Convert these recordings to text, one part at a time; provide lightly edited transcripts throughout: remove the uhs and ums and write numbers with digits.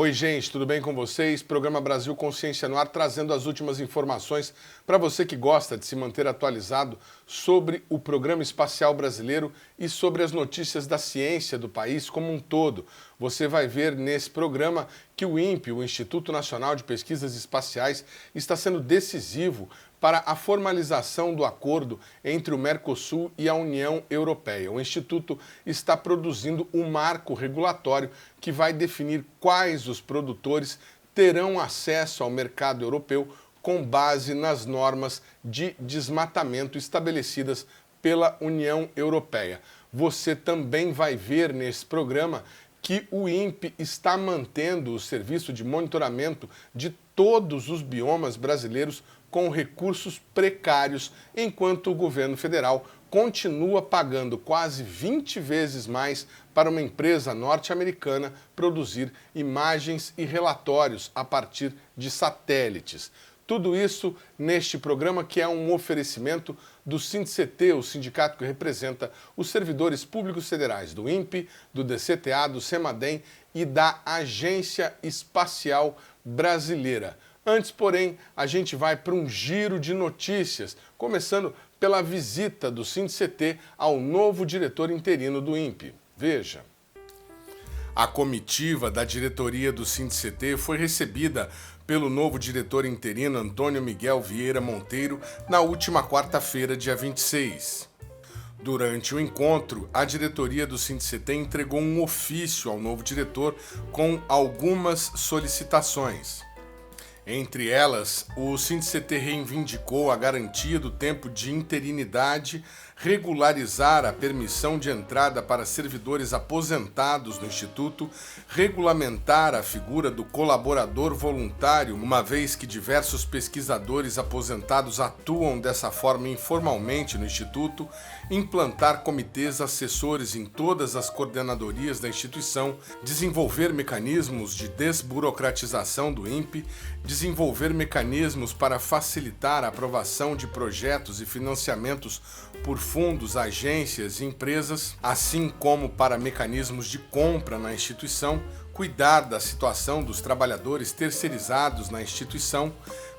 Oi, gente, tudo bem com vocês? Programa Brasil Consciência no Ar, trazendo as últimas informações para você que gosta de se manter atualizado sobre o Programa Espacial Brasileiro e sobre as notícias da ciência do país como um todo. Você vai ver nesse programa que o INPE, o Instituto Nacional de Pesquisas Espaciais, está sendo decisivo para a formalização do acordo entre o Mercosul e a União Europeia. O Instituto está produzindo um marco regulatório que vai definir quais os produtores terão acesso ao mercado europeu com base nas normas de desmatamento estabelecidas pela União Europeia. Você também vai ver nesse programa que o INPE está mantendo o serviço de monitoramento de todos os biomas brasileiros com recursos precários, enquanto o governo federal continua pagando quase 20 vezes mais para uma empresa norte-americana produzir imagens e relatórios a partir de satélites. Tudo isso neste programa que é um oferecimento do SINDCT, o sindicato que representa os servidores públicos federais do INPE, do DCTA, do CEMADEM e da Agência Espacial Brasileira. Antes, porém, a gente vai para um giro de notícias, começando pela visita do SINDCT ao novo diretor interino do INPE. Veja. A comitiva da diretoria do SINDCT foi recebida pelo novo diretor interino Antônio Miguel Vieira Monteiro na última quarta-feira, dia 26. Durante o encontro, a diretoria do SINDCT entregou um ofício ao novo diretor com algumas solicitações. Entre elas, o SINDCT reivindicou a garantia do tempo de interinidade, regularizar a permissão de entrada para servidores aposentados no Instituto, regulamentar a figura do colaborador voluntário, uma vez que diversos pesquisadores aposentados atuam dessa forma informalmente no Instituto, implantar comitês assessores em todas as coordenadorias da instituição, desenvolver mecanismos de desburocratização do INPE, desenvolver mecanismos para facilitar a aprovação de projetos e financiamentos por fundos, agências e empresas, assim como para mecanismos de compra na instituição, cuidar da situação dos trabalhadores terceirizados na instituição,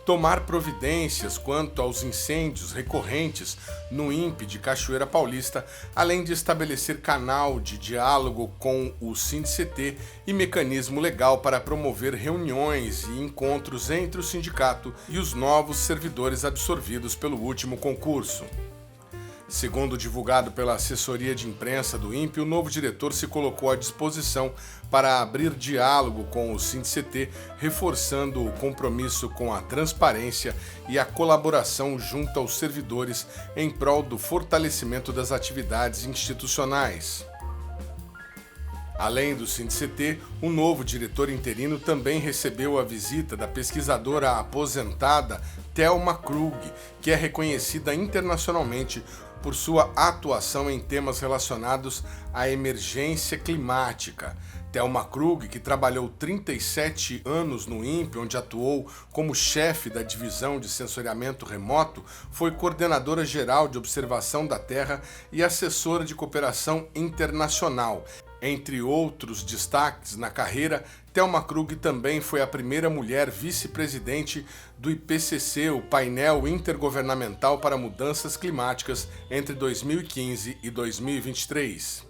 tomar providências quanto aos incêndios recorrentes no INPE de Cachoeira Paulista, além de estabelecer canal de diálogo com o SINDCT e mecanismo legal para promover reuniões e encontros entre o sindicato e os novos servidores absorvidos pelo último concurso. Segundo divulgado pela assessoria de imprensa do INPE, o novo diretor se colocou à disposição para abrir diálogo com o SINDCT, reforçando o compromisso com a transparência e a colaboração junto aos servidores em prol do fortalecimento das atividades institucionais. Além do SINDCT, o novo diretor interino também recebeu a visita da pesquisadora aposentada Thelma Krug, que é reconhecida internacionalmente por sua atuação em temas relacionados à emergência climática. Thelma Krug, que trabalhou 37 anos no INPE, onde atuou como chefe da divisão de sensoriamento remoto, foi coordenadora geral de observação da Terra e assessora de cooperação internacional. Entre outros destaques na carreira, Thelma Krug também foi a primeira mulher vice-presidente do IPCC, o painel intergovernamental para mudanças climáticas, entre 2015 e 2023.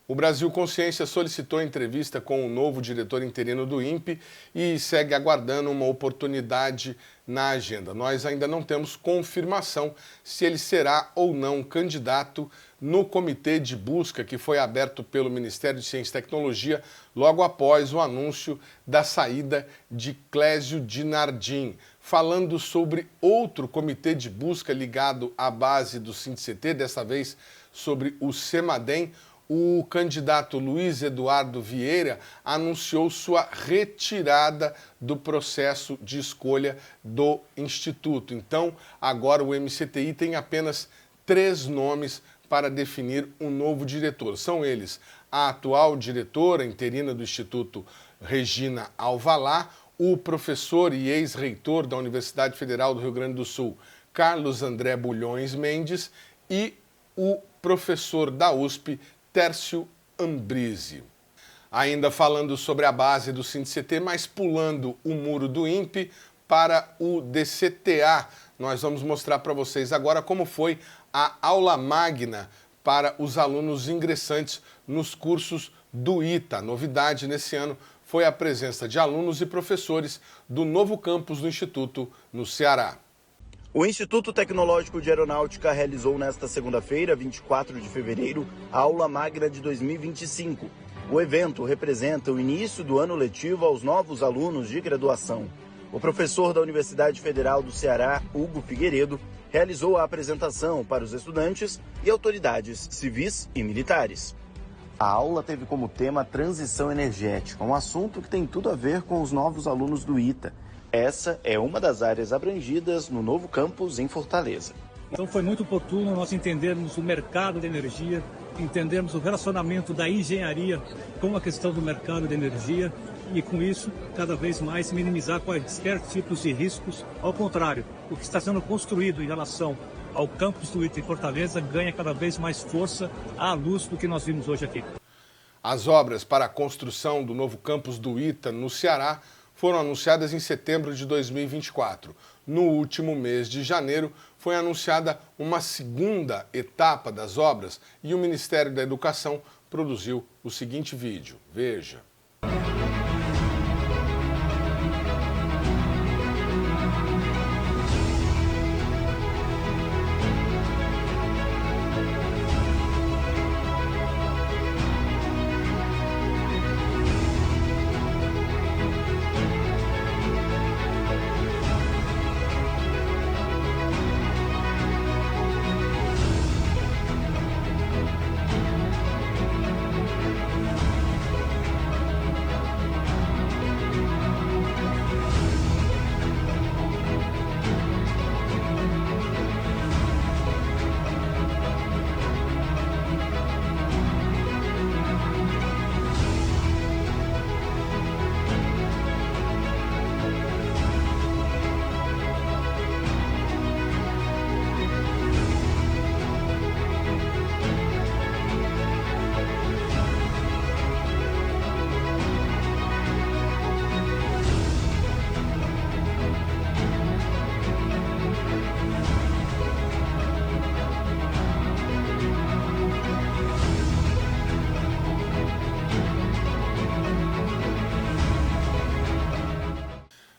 O Brasil Consciência solicitou entrevista com o novo diretor interino do INPE e segue aguardando uma oportunidade na agenda. Nós ainda não temos confirmação se ele será ou não candidato no comitê de busca que foi aberto pelo Ministério de Ciência e Tecnologia logo após o anúncio da saída de Clésio Dinardim. Falando sobre outro comitê de busca ligado à base do SINDCT, dessa vez sobre o CEMADEM, o candidato Luiz Eduardo Vieira anunciou sua retirada do processo de escolha do Instituto. Então, agora o MCTI tem apenas 3 nomes para definir um novo diretor. São eles a atual diretora interina do Instituto, Regina Alvalá, o professor e ex-reitor da Universidade Federal do Rio Grande do Sul, Carlos André Bulhões Mendes, e o professor da USP, Tércio Ambrizzi. Ainda falando sobre a base do SINDICT, mas pulando o muro do INPE para o DCTA. Nós vamos mostrar para vocês agora como foi a aula magna para os alunos ingressantes nos cursos do ITA. A novidade nesse ano foi a presença de alunos e professores do novo campus do Instituto no Ceará. O Instituto Tecnológico de Aeronáutica realizou nesta segunda-feira, 24 de fevereiro, a aula magna de 2025. O evento representa o início do ano letivo aos novos alunos de graduação. O professor da Universidade Federal do Ceará, Hugo Figueiredo, realizou a apresentação para os estudantes e autoridades civis e militares. A aula teve como tema transição energética, um assunto que tem tudo a ver com os novos alunos do ITA. Essa é uma das áreas abrangidas no novo campus em Fortaleza. Então foi muito oportuno nós entendermos o mercado de energia, entendermos o relacionamento da engenharia com a questão do mercado de energia e, com isso, cada vez mais minimizar quaisquer tipos de riscos. Ao contrário, o que está sendo construído em relação ao campus do ITA em Fortaleza ganha cada vez mais força à luz do que nós vimos hoje aqui. As obras para a construção do novo campus do ITA no Ceará foram anunciadas em setembro de 2024. No último mês de janeiro, foi anunciada uma segunda etapa das obras e o Ministério da Educação produziu o seguinte vídeo. Veja.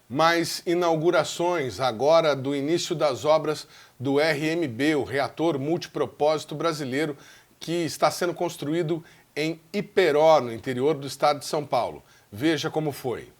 Mais inaugurações agora do início das obras do RMB, o reator multipropósito brasileiro, que está sendo construído em Iperó, no interior do estado de São Paulo. Veja como foi.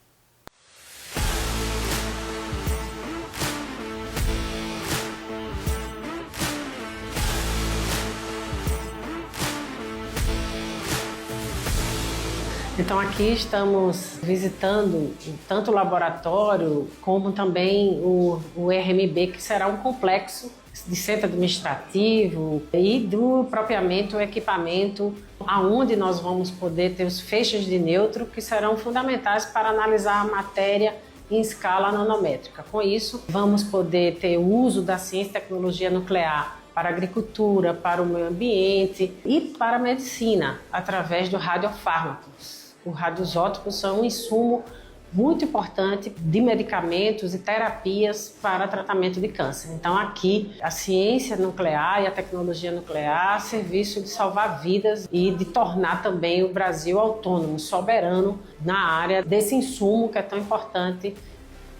Então aqui estamos visitando tanto o laboratório como também o RMB, que será um complexo de centro administrativo e propriamente o equipamento aonde nós vamos poder ter os feixes de nêutron que serão fundamentais para analisar a matéria em escala nanométrica. Com isso, vamos poder ter o uso da ciência e tecnologia nuclear para a agricultura, para o meio ambiente e para a medicina, através do radiofármacos. Os radioisótopos são um insumo muito importante de medicamentos e terapias para tratamento de câncer. Então aqui a ciência nuclear e a tecnologia nuclear a serviço de salvar vidas e de tornar também o Brasil autônomo, soberano na área desse insumo que é tão importante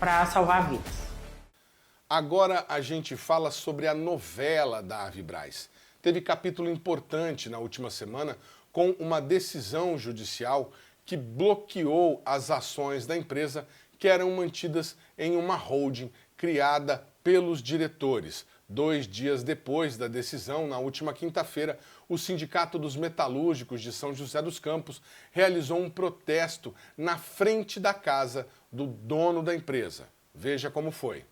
para salvar vidas. Agora a gente fala sobre a novela da Avibraz. Teve capítulo importante na última semana com uma decisão judicial que bloqueou as ações da empresa que eram mantidas em uma holding criada pelos diretores. 2 dias depois da decisão, na última quinta-feira, o Sindicato dos Metalúrgicos de São José dos Campos realizou um protesto na frente da casa do dono da empresa. Veja como foi.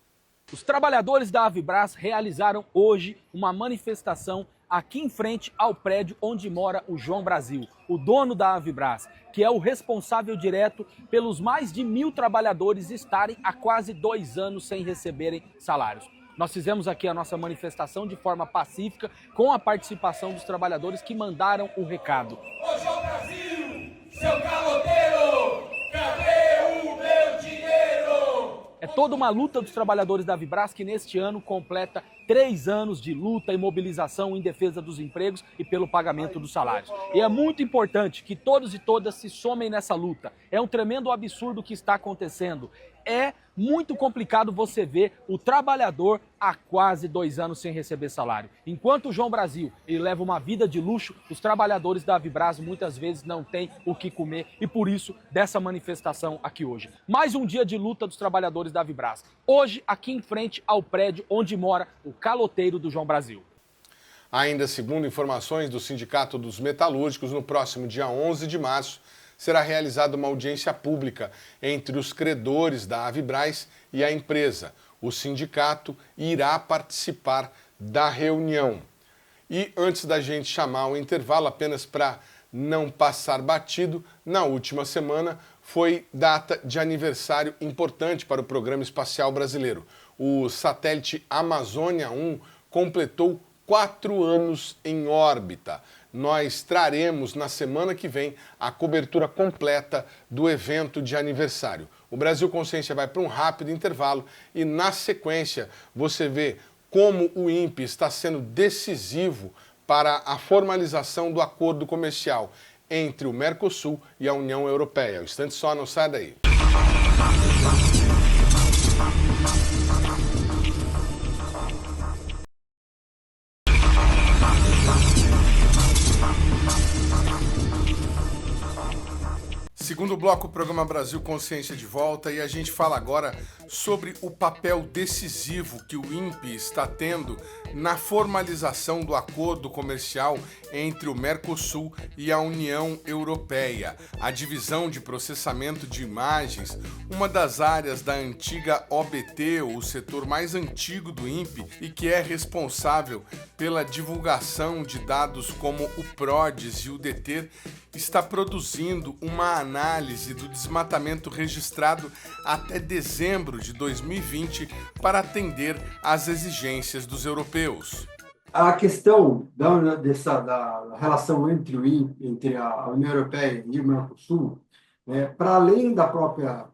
Os trabalhadores da Avibraz realizaram hoje uma manifestação aqui em frente ao prédio onde mora o João Brasil, o dono da Avibraz, que é o responsável direto pelos mais de 1.000 trabalhadores estarem há quase 2 anos sem receberem salários. Nós fizemos aqui a nossa manifestação de forma pacífica, com a participação dos trabalhadores que mandaram o recado. Ô João Brasil, seu caloteiro! É toda uma luta dos trabalhadores da Vibraz que neste ano completa 3 anos de luta e mobilização em defesa dos empregos e pelo pagamento dos salários. E é muito importante que todos e todas se somem nessa luta. É um tremendo absurdo o que está acontecendo. É muito complicado você ver o trabalhador há quase 2 anos sem receber salário. Enquanto o João Brasil ele leva uma vida de luxo, os trabalhadores da Vibraz muitas vezes não têm o que comer e por isso dessa manifestação aqui hoje. Mais um dia de luta dos trabalhadores da Vibraz. Hoje aqui em frente ao prédio onde mora o caloteiro do João Brasil. Ainda segundo informações do Sindicato dos Metalúrgicos, no próximo dia 11 de março, será realizada uma audiência pública entre os credores da Vibraz e a empresa. O sindicato irá participar da reunião. E antes da gente chamar o intervalo, apenas para não passar batido, na última semana foi data de aniversário importante para o Programa Espacial Brasileiro. O satélite Amazônia 1 completou 4 anos em órbita. Nós traremos na semana que vem a cobertura completa do evento de aniversário. O Brasil Consciência vai para um rápido intervalo e na sequência você vê como o INPE está sendo decisivo para a formalização do acordo comercial entre o Mercosul e a União Europeia. Um instante só, não sai daí. Segundo bloco, o programa Brasil Consciência de volta e a gente fala agora sobre o papel decisivo que o INPE está tendo na formalização do acordo comercial entre o Mercosul e a União Europeia. A divisão de processamento de imagens, uma das áreas da antiga OBT, o setor mais antigo do INPE e que é responsável pela divulgação de dados como o PRODES e o DETER, está produzindo uma análise do desmatamento registrado até dezembro de 2020 para atender às exigências dos europeus. A questão da relação entre a União Europeia e o Mercosul, para além da própria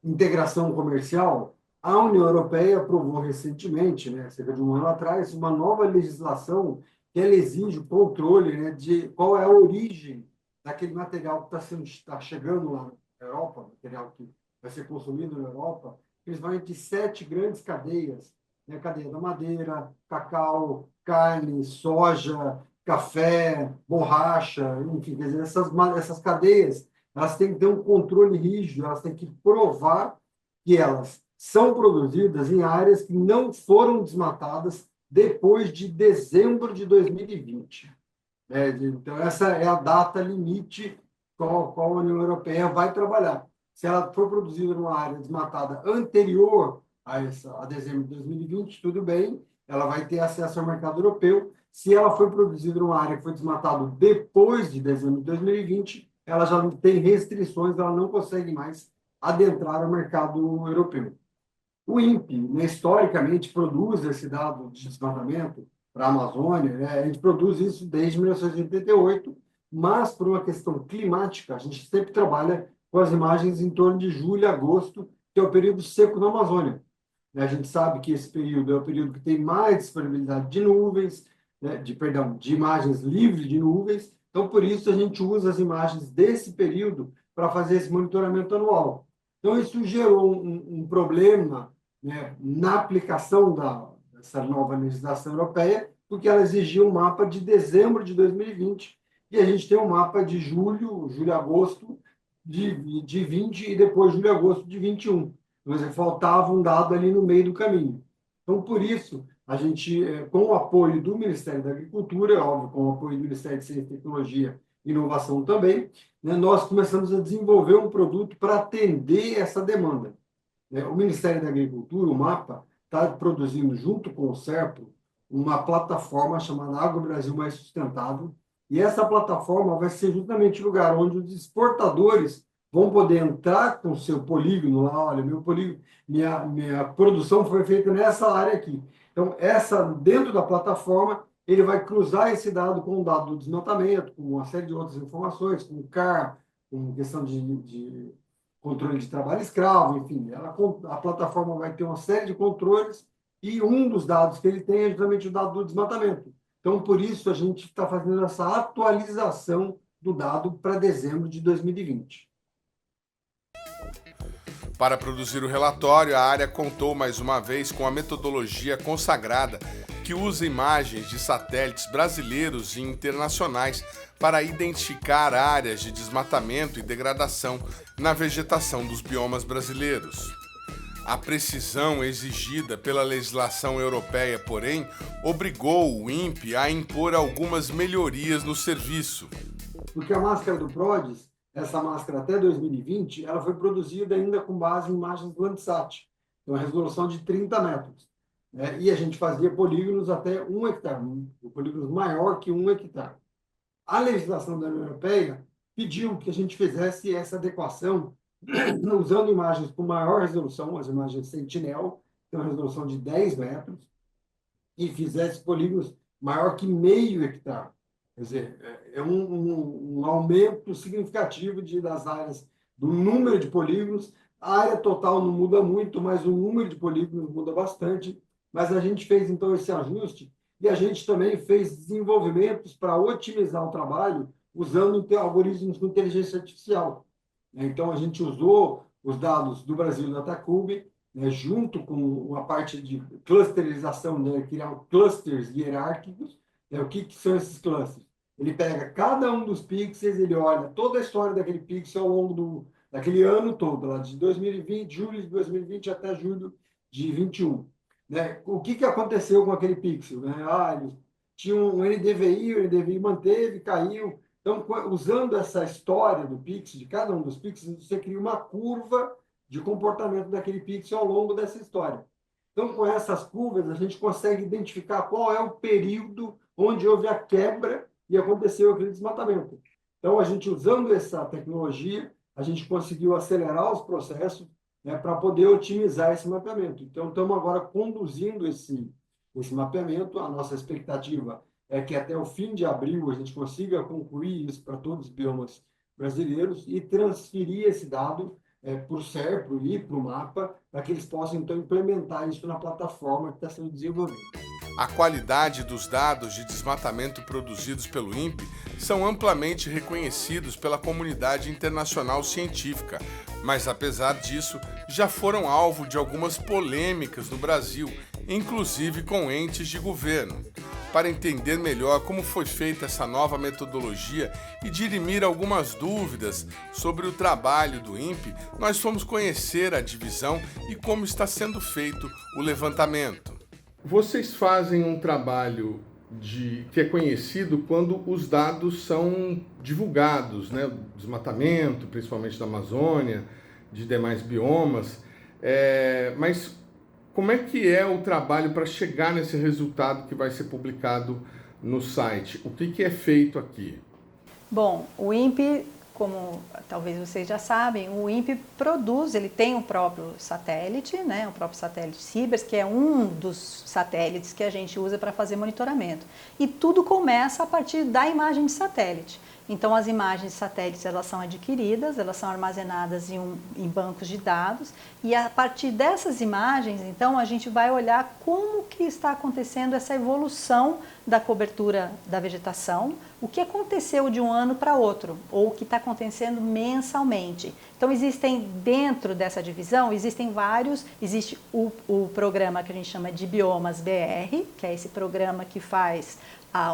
integração comercial, a União Europeia aprovou recentemente, cerca de um ano atrás, uma nova legislação que ela exige o controle, de qual é a origem daquele material que está chegando lá na Europa, material que vai ser consumido na Europa. Eles vão entre 7 grandes cadeias, cadeia da madeira, cacau, carne, soja, café, borracha, enfim, quer dizer, essas cadeias, elas têm que ter um controle rígido, elas têm que provar que elas são produzidas em áreas que não foram desmatadas depois de dezembro de 2020. Então, essa é a data limite com a União Europeia vai trabalhar. Se ela for produzida numa área desmatada anterior a dezembro de 2020, tudo bem, ela vai ter acesso ao mercado europeu. Se ela for produzida numa área que foi desmatada depois de dezembro de 2020, ela já não tem restrições, ela não consegue mais adentrar o mercado europeu. O INPE, historicamente, produz esse dado de desmatamento para a Amazônia, a gente produz isso desde 1988, mas por uma questão climática, a gente sempre trabalha com as imagens em torno de julho e agosto, que é o período seco na Amazônia. A gente sabe que esse período é o período que tem mais disponibilidade de nuvens, de imagens livres de nuvens, então por isso a gente usa as imagens desse período para fazer esse monitoramento anual. Então isso gerou um problema, na aplicação dessa nova legislação europeia, porque ela exigia um mapa de dezembro de 2020 e a gente tem um mapa de julho e agosto de 20 e depois julho e agosto de 21. Mas faltava um dado ali no meio do caminho. Então, por isso, a gente, com o apoio do Ministério da Agricultura, óbvio, com o apoio do Ministério de Ciência, Tecnologia e Inovação também, nós começamos a desenvolver um produto para atender essa demanda. O Ministério da Agricultura, o MAPA, está produzindo, junto com o SERPRO, uma plataforma chamada Agro Brasil Mais Sustentável, e essa plataforma vai ser justamente o lugar onde os exportadores vão poder entrar com o seu polígono lá, olha, meu polígono, minha produção foi feita nessa área aqui. Então, dentro da plataforma, ele vai cruzar esse dado com o dado do desmatamento, com uma série de outras informações, com CAR, com questão de controle de trabalho escravo, enfim. A plataforma vai ter uma série de controles e um dos dados que ele tem é justamente o dado do desmatamento. Então, por isso, a gente está fazendo essa atualização do dado para dezembro de 2020. Para produzir o relatório, a área contou mais uma vez com a metodologia consagrada que usa imagens de satélites brasileiros e internacionais para identificar áreas de desmatamento e degradação na vegetação dos biomas brasileiros. A precisão exigida pela legislação europeia, porém, obrigou o INPE a impor algumas melhorias no serviço. Porque a máscara do PRODES, essa máscara até 2020, ela foi produzida ainda com base em imagens do Landsat, então a resolução de 30 metros. Né? E a gente fazia polígonos até 1 hectare, polígonos maior que 1 hectare. A legislação da União Europeia pediu que a gente fizesse essa adequação usando imagens com maior resolução, as imagens Sentinel, tem uma resolução de 10 metros, e fizesse polígonos maior que meio hectare. Quer dizer, é um aumento significativo das áreas, do número de polígonos. A área total não muda muito, mas o número de polígonos muda bastante. Mas a gente fez, então, esse ajuste e a gente também fez desenvolvimentos para otimizar o trabalho usando algoritmos com inteligência artificial. Então, a gente usou os dados do Brasil Datacube, né, junto com a parte de clusterização, né, criar clusters hierárquicos. Né, o que são esses clusters? Ele pega cada um dos pixels, ele olha toda a história daquele pixel ao longo daquele ano todo, lá de 2020, julho de 2020 até julho de 2021. Né? O que aconteceu com aquele pixel? Né? Ele tinha um NDVI, o NDVI manteve, caiu. Então, usando essa história do pixel, de cada um dos pixels, você cria uma curva de comportamento daquele pixel ao longo dessa história. Então, com essas curvas, a gente consegue identificar qual é o período onde houve a quebra e aconteceu aquele desmatamento. Então, a gente, usando essa tecnologia, a gente conseguiu acelerar os processos, né, para poder otimizar esse mapeamento. Então, estamos agora conduzindo esse mapeamento. A nossa expectativa é que até o fim de abril a gente consiga concluir isso para todos os biomas brasileiros e transferir esse dado para o SERPRO e para o mapa, para que eles possam, então, implementar isso na plataforma que está sendo desenvolvida. A qualidade dos dados de desmatamento produzidos pelo INPE são amplamente reconhecidos pela comunidade internacional científica, mas apesar disso, já foram alvo de algumas polêmicas no Brasil, inclusive com entes de governo. Para entender melhor como foi feita essa nova metodologia e dirimir algumas dúvidas sobre o trabalho do INPE, nós fomos conhecer a divisão e como está sendo feito o levantamento. Vocês fazem um trabalho que é conhecido quando os dados são divulgados, né? Desmatamento, principalmente da Amazônia, de demais biomas. Mas como é que é o trabalho para chegar nesse resultado que vai ser publicado no site? O que é feito aqui? Bom, o INPE, como talvez vocês já sabem, o INPE produz, ele tem o próprio satélite, né, o próprio satélite Cibers, que é um dos satélites que a gente usa para fazer monitoramento. E tudo começa a partir da imagem de satélite. Então, as imagens de satélites, elas são adquiridas, elas são armazenadas em bancos de dados, e a partir dessas imagens, então, a gente vai olhar como que está acontecendo essa evolução da cobertura da vegetação, o que aconteceu de um ano para outro, ou o que está acontecendo mensalmente. Então, dentro dessa divisão, existem vários, existe o programa que a gente chama de Biomas BR, que é esse programa que faz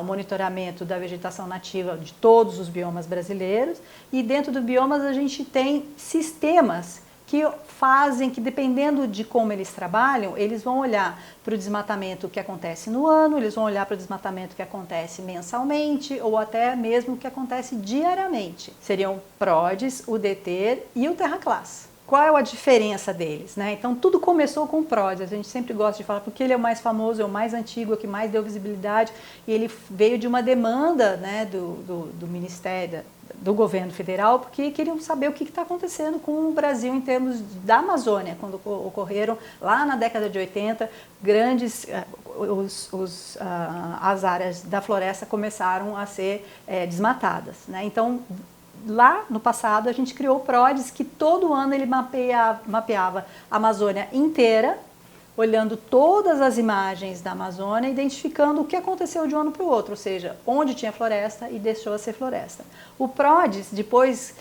o monitoramento da vegetação nativa de todos os biomas brasileiros, e dentro do biomas a gente tem sistemas que fazem, que dependendo de como eles trabalham, eles vão olhar para o desmatamento que acontece no ano, eles vão olhar para o desmatamento que acontece mensalmente ou até mesmo o que acontece diariamente. Seriam PRODES, o DETER e o TerraClass. Qual é a diferença deles, né? Então, tudo começou com o PRODES, a gente sempre gosta de falar porque ele é o mais famoso, é o mais antigo, é o que mais deu visibilidade, e ele veio de uma demanda, né, do Ministério, do governo federal, porque queriam saber o que está acontecendo com o Brasil em termos da Amazônia, quando ocorreram lá na década de 80, as áreas da floresta começaram a ser desmatadas, né? Então, lá no passado a gente criou o PRODES, que todo ano ele mapeava a Amazônia inteira, olhando todas as imagens da Amazônia, identificando o que aconteceu de um ano para o outro, ou seja, onde tinha floresta e deixou de ser floresta. O PRODES, depois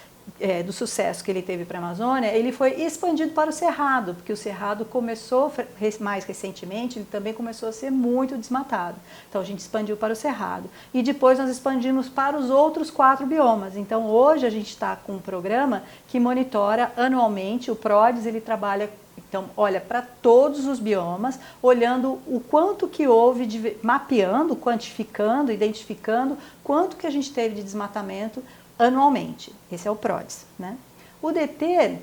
do sucesso que ele teve para a Amazônia, ele foi expandido para o Cerrado, porque o Cerrado começou, mais recentemente, ele também começou a ser muito desmatado. Então a gente expandiu para o Cerrado. E depois nós expandimos para os outros 4 biomas. Então hoje a gente está com um programa que monitora anualmente, o PRODES, ele trabalha, então olha para todos os biomas, olhando o quanto que houve, mapeando, quantificando, identificando quanto que a gente teve de desmatamento anualmente. Esse é o PRODES, né? O DETER,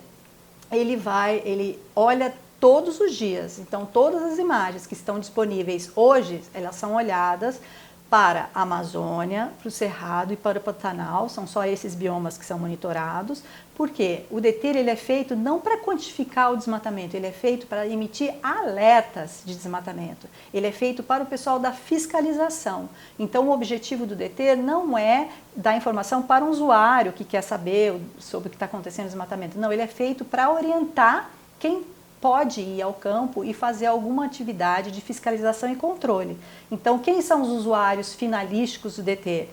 ele olha todos os dias. Então, todas as imagens que estão disponíveis hoje, elas são olhadas para a Amazônia, para o Cerrado e para o Pantanal. São só esses biomas que são monitorados. Porque o DETER ele é feito não para quantificar o desmatamento, ele é feito para emitir alertas de desmatamento. Ele é feito para o pessoal da fiscalização. Então, o objetivo do DETER não é dar informação para um usuário que quer saber sobre o que está acontecendo no desmatamento. Não, ele é feito para orientar quem pode ir ao campo e fazer alguma atividade de fiscalização e controle. Então, quem são os usuários finalísticos do DETER?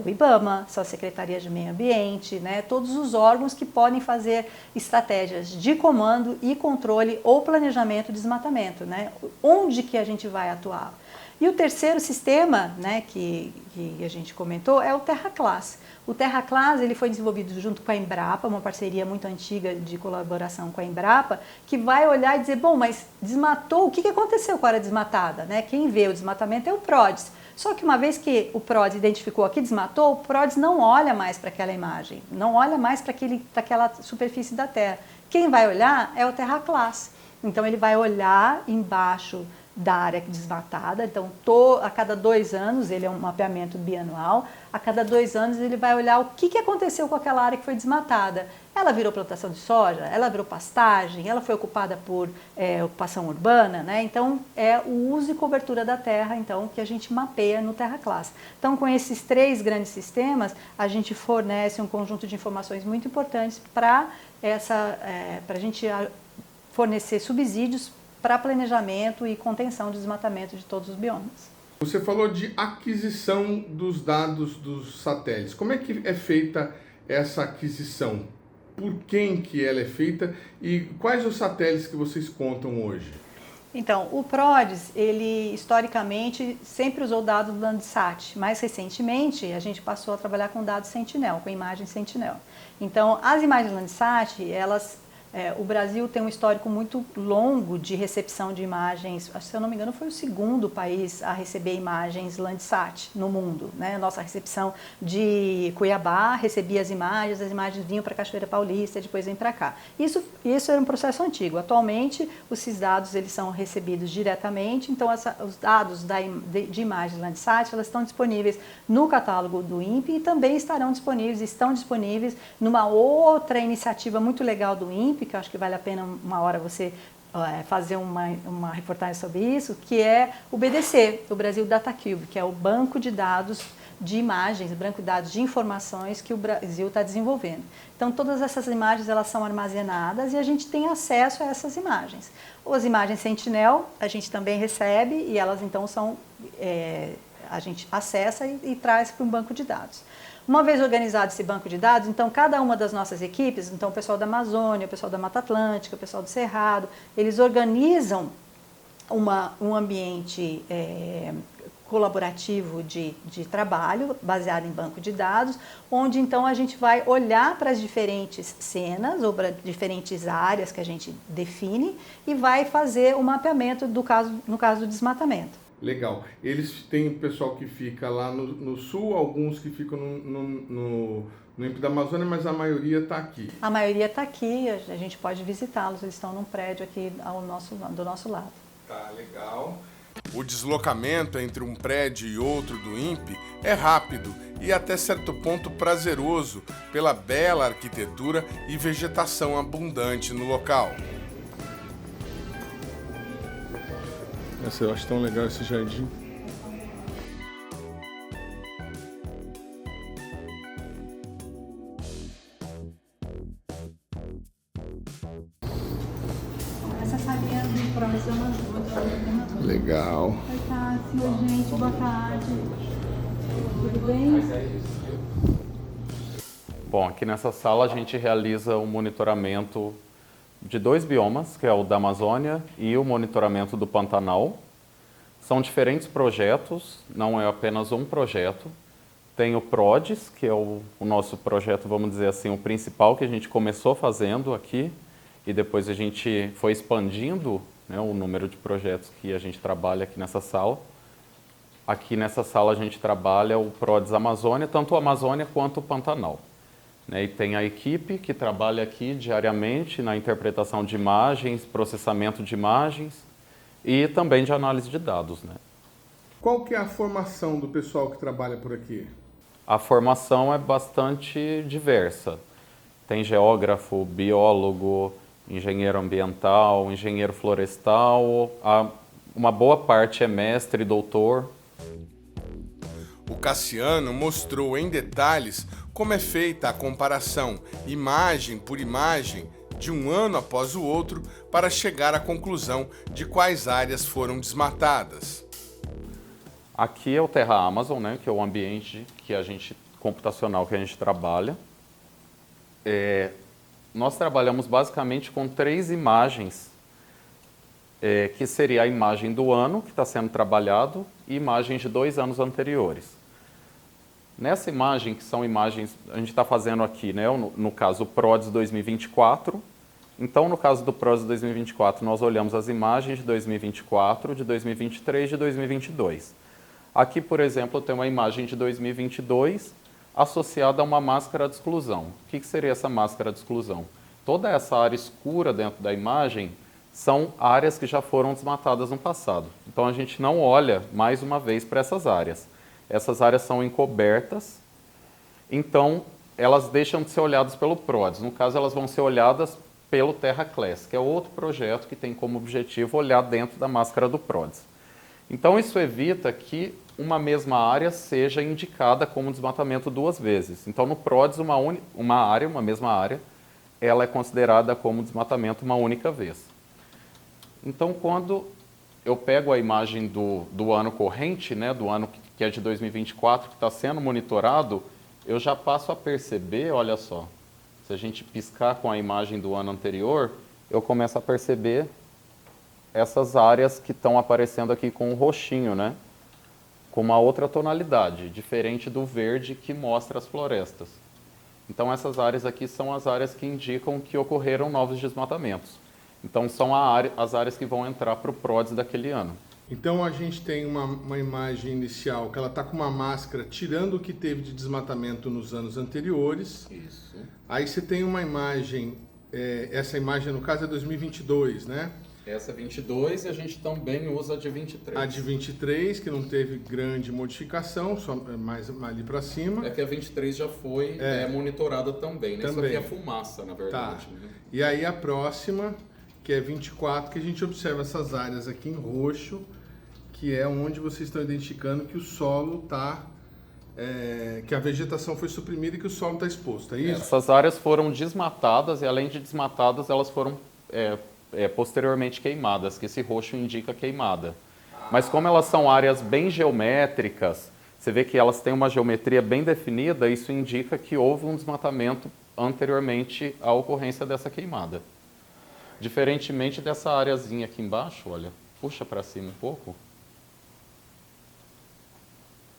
O IBAMA, são as secretarias de meio ambiente, né? Todos os órgãos que podem fazer estratégias de comando e controle ou planejamento de desmatamento, né? Onde que a gente vai atuar? E o terceiro sistema, né, que a gente comentou é o TerraClass. O TerraClass ele foi desenvolvido junto com a Embrapa, uma parceria muito antiga de colaboração com a Embrapa, que vai olhar e dizer, bom, mas desmatou, o que aconteceu com a área desmatada? Né? Quem vê o desmatamento é o PRODES. Só que uma vez que o PRODES identificou aqui desmatou, o PRODES não olha mais para aquela imagem, não olha mais para aquela superfície da terra. Quem vai olhar é o TerraClass. Então ele vai olhar embaixo da área desmatada, então a cada 2 anos, ele é um mapeamento bianual, a cada 2 anos ele vai olhar o que aconteceu com aquela área que foi desmatada. Ela virou plantação de soja, ela virou pastagem, ela foi ocupada por ocupação urbana, né? Então é o uso e cobertura da terra, então, que a gente mapeia no TerraClass. Então com esses 3 grandes sistemas, a gente fornece um conjunto de informações muito importantes para a gente fornecer subsídios para planejamento e contenção de desmatamento de todos os biomas. Você falou de aquisição dos dados dos satélites. Como é que é feita essa aquisição? Por quem que ela é feita e quais os satélites que vocês contam hoje? Então, o PRODES, ele historicamente sempre usou dados do Landsat. Mais recentemente, a gente passou a trabalhar com dados Sentinel, com imagens Sentinel. Então, as imagens Landsat, o Brasil tem um histórico muito longo de recepção de imagens, se eu não me engano foi o 2º país a receber imagens Landsat no mundo, né? Nossa recepção de Cuiabá recebia as imagens vinham para a Cachoeira Paulista, depois vem para cá. Isso era um processo antigo. Atualmente, esses dados eles são recebidos diretamente, então os dados de imagens Landsat elas estão disponíveis no catálogo do INPE e também estão disponíveis numa outra iniciativa muito legal do INPE, que eu acho que vale a pena uma hora você fazer uma reportagem sobre isso, que é o BDC, o Brasil Data Cube, que é o banco de dados de imagens, o banco de dados de informações que o Brasil está desenvolvendo. Então, todas essas imagens elas são armazenadas e a gente tem acesso a essas imagens. As imagens Sentinel a gente também recebe e elas então a gente acessa e traz para um banco de dados. Uma vez organizado esse banco de dados, então cada uma das nossas equipes, então o pessoal da Amazônia, o pessoal da Mata Atlântica, o pessoal do Cerrado, eles organizam um ambiente colaborativo de trabalho, baseado em banco de dados, onde então a gente vai olhar para as diferentes cenas ou para diferentes áreas que a gente define e vai fazer o mapeamento no caso do desmatamento. Legal. Eles têm o pessoal que fica lá no sul, alguns que ficam no INPE da Amazônia, mas a maioria está aqui. A maioria está aqui, a gente pode visitá-los, eles estão num prédio aqui do nosso lado. Tá, legal. O deslocamento entre um prédio e outro do INPE é rápido e até certo ponto prazeroso pela bela arquitetura e vegetação abundante no local. Eu acho tão legal esse jardim. Legal. Oi, Cássio, gente, boa tarde. Tudo bem? Bom, aqui nessa sala a gente realiza o monitoramento de 2 biomas, que é o da Amazônia e o monitoramento do Pantanal. São diferentes projetos, não é apenas um projeto. Tem o PRODES, que é o nosso projeto, vamos dizer assim, o principal que a gente começou fazendo aqui, e depois a gente foi expandindo, né, o número de projetos que a gente trabalha aqui nessa sala. Aqui nessa sala a gente trabalha o PRODES Amazônia, tanto a Amazônia quanto o Pantanal. Né, e tem a equipe que trabalha aqui diariamente na interpretação de imagens, processamento de imagens e também de análise de dados. Né. Qual que é a formação do pessoal que trabalha por aqui? A formação é bastante diversa. Tem geógrafo, biólogo, engenheiro ambiental, engenheiro florestal, uma boa parte é mestre e doutor. O Cassiano mostrou em detalhes como é feita a comparação, imagem por imagem, de um ano após o outro, para chegar à conclusão de quais áreas foram desmatadas. Aqui é o Terra Amazon, né, que é o ambiente computacional que a gente trabalha. Nós trabalhamos basicamente com 3 imagens, que seria a imagem do ano que está sendo trabalhado e imagens de 2 anos anteriores. Nessa imagem, que são imagens, a gente está fazendo aqui, né, no caso, o PRODES 2024. Então, no caso do PRODES 2024, nós olhamos as imagens de 2024, de 2023 e de 2022. Aqui, por exemplo, tem uma imagem de 2022 associada a uma máscara de exclusão. O que seria essa máscara de exclusão? Toda essa área escura dentro da imagem são áreas que já foram desmatadas no passado. Então, a gente não olha mais uma vez para essas áreas. Essas áreas são encobertas, então elas deixam de ser olhadas pelo PRODES. No caso, elas vão ser olhadas pelo TerraClass, que é outro projeto que tem como objetivo olhar dentro da máscara do PRODES. Então, isso evita que uma mesma área seja indicada como desmatamento 2 vezes. Então, no PRODES, uma mesma área, ela é considerada como desmatamento uma única vez. Então, quando eu pego a imagem do ano corrente, né, do ano que é de 2024, que está sendo monitorado, eu já passo a perceber, olha só, se a gente piscar com a imagem do ano anterior, eu começo a perceber essas áreas que estão aparecendo aqui com um roxinho, né? Com uma outra tonalidade, diferente do verde que mostra as florestas. Então, essas áreas aqui são as áreas que indicam que ocorreram novos desmatamentos. Então, são as áreas que vão entrar para o PRODES daquele ano. Então, a gente tem uma imagem inicial que ela está com uma máscara tirando o que teve de desmatamento nos anos anteriores. Isso. Aí você tem uma imagem, essa imagem no caso é 2022, né? Essa é 22 e a gente também usa a de 23. A de 23, que não teve grande modificação, só mais ali para cima. É que a 23 já foi monitorada também, né? Isso aqui é fumaça, na verdade. Tá. Né? E aí a próxima, que é 24, que a gente observa essas áreas aqui em roxo, que é onde vocês estão identificando que o solo está... que a vegetação foi suprimida e que o solo está exposto, é isso? Essas áreas foram desmatadas e, além de desmatadas, elas foram posteriormente queimadas, que esse roxo indica queimada. Mas como elas são áreas bem geométricas, você vê que elas têm uma geometria bem definida, isso indica que houve um desmatamento anteriormente à ocorrência dessa queimada. Diferentemente dessa areazinha aqui embaixo, olha, puxa para cima um pouco.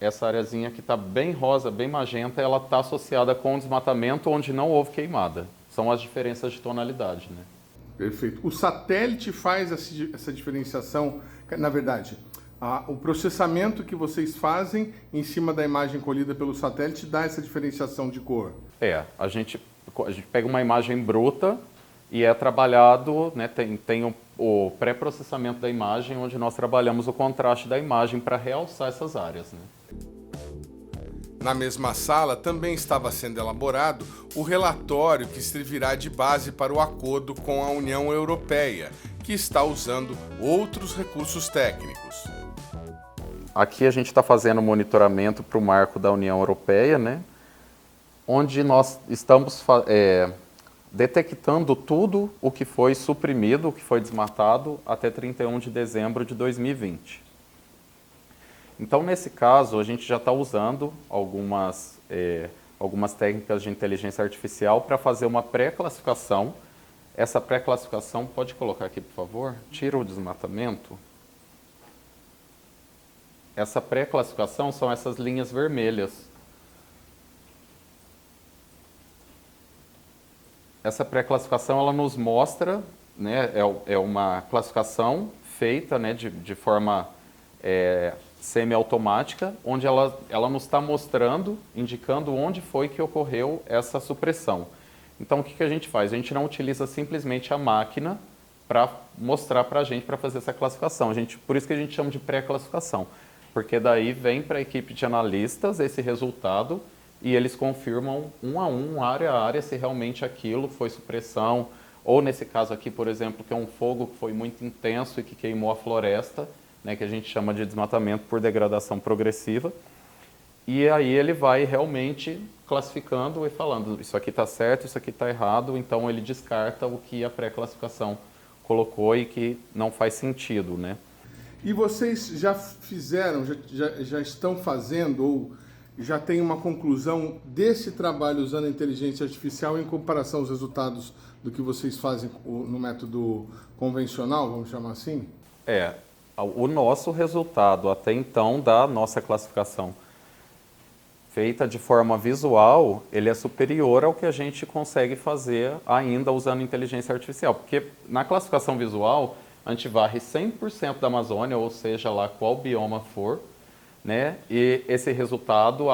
Essa areazinha que está bem rosa, bem magenta, ela está associada com o desmatamento onde não houve queimada. São as diferenças de tonalidade, né? Perfeito. O satélite faz essa diferenciação, na verdade, o processamento que vocês fazem em cima da imagem colhida pelo satélite dá essa diferenciação de cor? A gente pega uma imagem bruta e é trabalhado, né, tem o pré-processamento da imagem, onde nós trabalhamos o contraste da imagem para realçar essas áreas, né? Na mesma sala também estava sendo elaborado o relatório que servirá de base para o acordo com a União Europeia, que está usando outros recursos técnicos. Aqui a gente está fazendo monitoramento para o marco da União Europeia, né? Onde nós estamos detectando tudo o que foi suprimido, o que foi desmatado até 31 de dezembro de 2020. Então, nesse caso, a gente já está usando algumas técnicas de inteligência artificial para fazer uma pré-classificação. Essa pré-classificação, pode colocar aqui, por favor? Tira o desmatamento. Essa pré-classificação são essas linhas vermelhas. Essa pré-classificação, ela nos mostra, né, é uma classificação feita, né, de forma semi-automática, onde ela nos está mostrando, indicando onde foi que ocorreu essa supressão. Então, o que a gente faz? A gente não utiliza simplesmente a máquina para mostrar para a gente, para fazer essa classificação. Por isso que a gente chama de pré-classificação, porque daí vem para a equipe de analistas esse resultado e eles confirmam um a um, área a área, se realmente aquilo foi supressão, ou nesse caso aqui, por exemplo, que é um fogo que foi muito intenso e que queimou a floresta, né, que a gente chama de desmatamento por degradação progressiva. E aí ele vai realmente classificando e falando, isso aqui está certo, isso aqui está errado, então ele descarta o que a pré-classificação colocou e que não faz sentido, né? E vocês já fizeram, já estão fazendo ou já tem uma conclusão desse trabalho usando a inteligência artificial em comparação aos resultados do que vocês fazem no método convencional, vamos chamar assim? O nosso resultado até então da nossa classificação feita de forma visual, ele é superior ao que a gente consegue fazer ainda usando inteligência artificial. Porque na classificação visual, a gente varre 100% da Amazônia, ou seja lá qual bioma for, né? E esse resultado,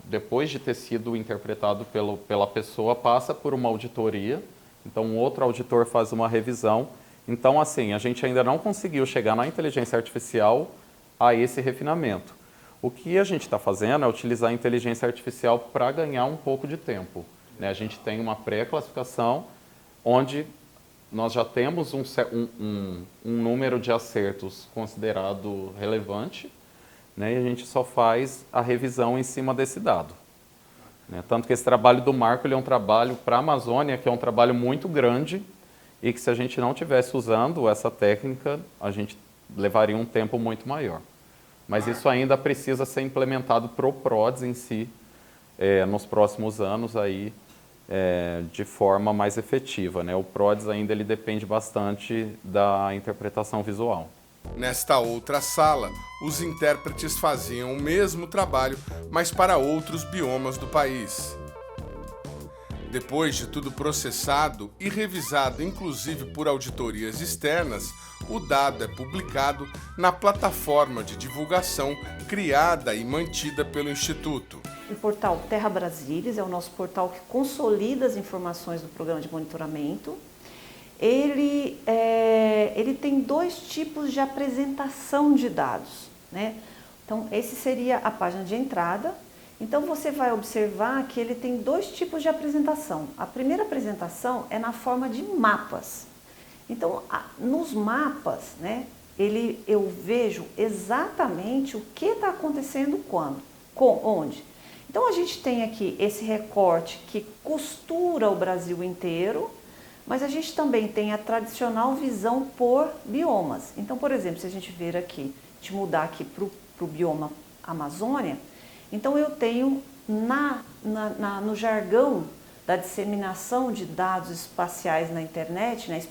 depois de ter sido interpretado pela pessoa, passa por uma auditoria. Então, um outro auditor faz uma revisão. Então, assim, a gente ainda não conseguiu chegar na inteligência artificial a esse refinamento. O que a gente está fazendo é utilizar a inteligência artificial para ganhar um pouco de tempo, né? A gente tem uma pré-classificação onde nós já temos um número de acertos considerado relevante, né? E a gente só faz a revisão em cima desse dado, né? Tanto que esse trabalho do Marco ele é um trabalho para a Amazônia, que é um trabalho muito grande e que se a gente não tivesse usando essa técnica, a gente levaria um tempo muito maior. Mas isso ainda precisa ser implementado para o PRODES em si, nos próximos anos, aí, de forma mais efetiva, né? O PRODES ainda ele depende bastante da interpretação visual. Nesta outra sala, os intérpretes faziam o mesmo trabalho, mas para outros biomas do país. Depois de tudo processado e revisado, inclusive por auditorias externas, o dado é publicado na plataforma de divulgação criada e mantida pelo Instituto. O portal Terra Brasília é o nosso portal que consolida as informações do programa de monitoramento. Ele tem dois tipos de apresentação de dados, né? Então, esse seria a página de entrada. Então, você vai observar que ele tem dois tipos de apresentação. A primeira apresentação é na forma de mapas. Então, nos mapas, né, eu vejo exatamente o que está acontecendo quando, onde. Então, a gente tem aqui esse recorte que costura o Brasil inteiro, mas a gente também tem a tradicional visão por biomas. Então, por exemplo, se a gente ver aqui, de mudar aqui para o bioma Amazônia, então eu tenho no jargão da disseminação de dados espaciais na internet, né,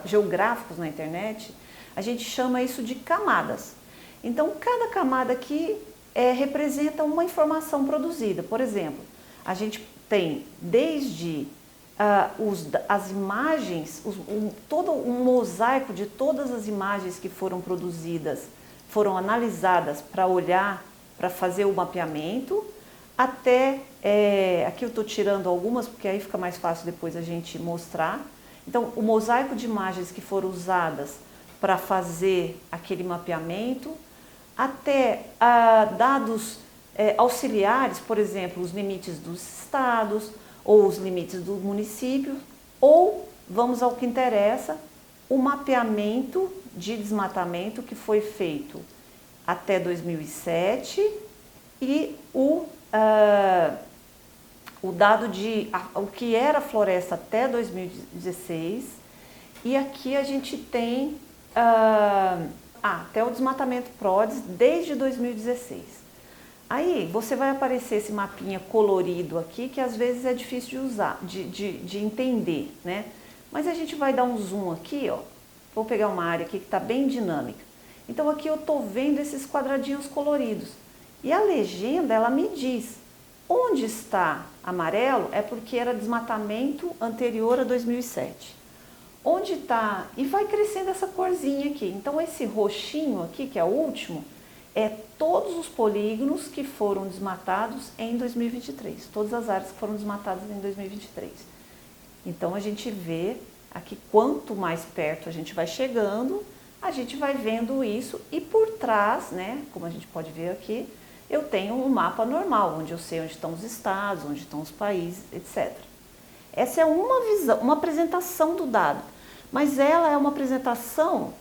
geográficos na internet, a gente chama isso de camadas. Então, cada camada aqui representa uma informação produzida. Por exemplo, a gente tem desde as imagens, todo um mosaico de todas as imagens que foram produzidas, foram analisadas para olhar, para fazer o mapeamento, até, aqui eu estou tirando algumas, porque aí fica mais fácil depois a gente mostrar. Então, o mosaico de imagens que foram usadas para fazer aquele mapeamento, até dados auxiliares, por exemplo, os limites dos estados, ou os limites do município, ou, vamos ao que interessa, o mapeamento de desmatamento que foi feito até 2007 e o dado de o que era floresta até 2016, e aqui a gente tem até o desmatamento PRODES desde 2016. Aí você vai aparecer esse mapinha colorido aqui, que às vezes é difícil de usar, de entender, né? Mas a gente vai dar um zoom aqui, ó. Vou pegar uma área aqui que está bem dinâmica. Então aqui eu estou vendo esses quadradinhos coloridos. E a legenda, ela me diz, onde está amarelo é porque era desmatamento anterior a 2007. Onde está, e vai crescendo essa corzinha aqui. Então esse roxinho aqui, que é o último, é todos os polígonos que foram desmatados em 2023. Todas as áreas que foram desmatadas em 2023. Então a gente vê aqui, quanto mais perto a gente vai chegando, a gente vai vendo isso, e por trás, né, como a gente pode ver aqui, eu tenho um mapa normal, onde eu sei onde estão os estados, onde estão os países, etc. Essa é uma visão, uma apresentação do dado, mas ela é uma apresentação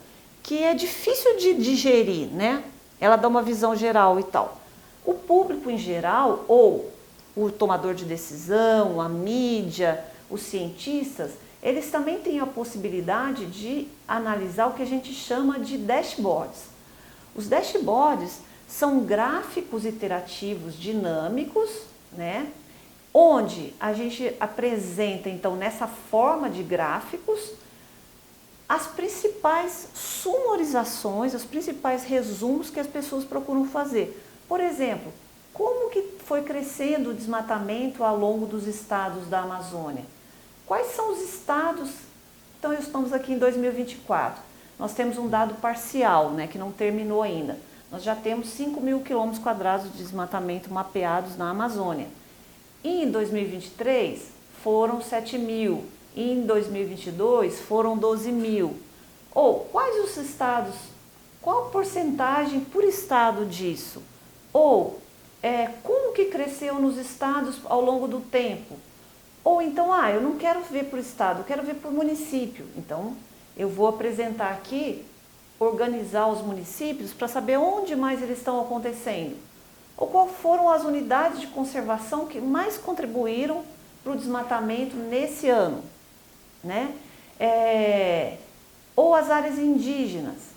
que é difícil de digerir, né? Ela dá uma visão geral e tal. O público em geral, ou o tomador de decisão, a mídia, os cientistas, eles também têm a possibilidade de analisar o que a gente chama de dashboards. Os dashboards são gráficos iterativos dinâmicos, né? Onde a gente apresenta, então, nessa forma de gráficos, as principais sumarizações, os principais resumos que as pessoas procuram fazer. Por exemplo, como que foi crescendo o desmatamento ao longo dos estados da Amazônia? Quais são os estados? Então, estamos aqui em 2024. Nós temos um dado parcial, né, que não terminou ainda. Nós já temos 5.000 km² de desmatamento mapeados na Amazônia. E em 2023 foram 7.000. E em 2022 foram 12.000. Ou quais os estados? Qual a porcentagem por estado disso? Ou como que cresceu nos estados ao longo do tempo? Ou então, eu não quero ver por estado, eu quero ver por município. Então, eu vou apresentar aqui, organizar os municípios para saber onde mais eles estão acontecendo. Ou quais foram as unidades de conservação que mais contribuíram para o desmatamento nesse ano, né? Ou as áreas indígenas.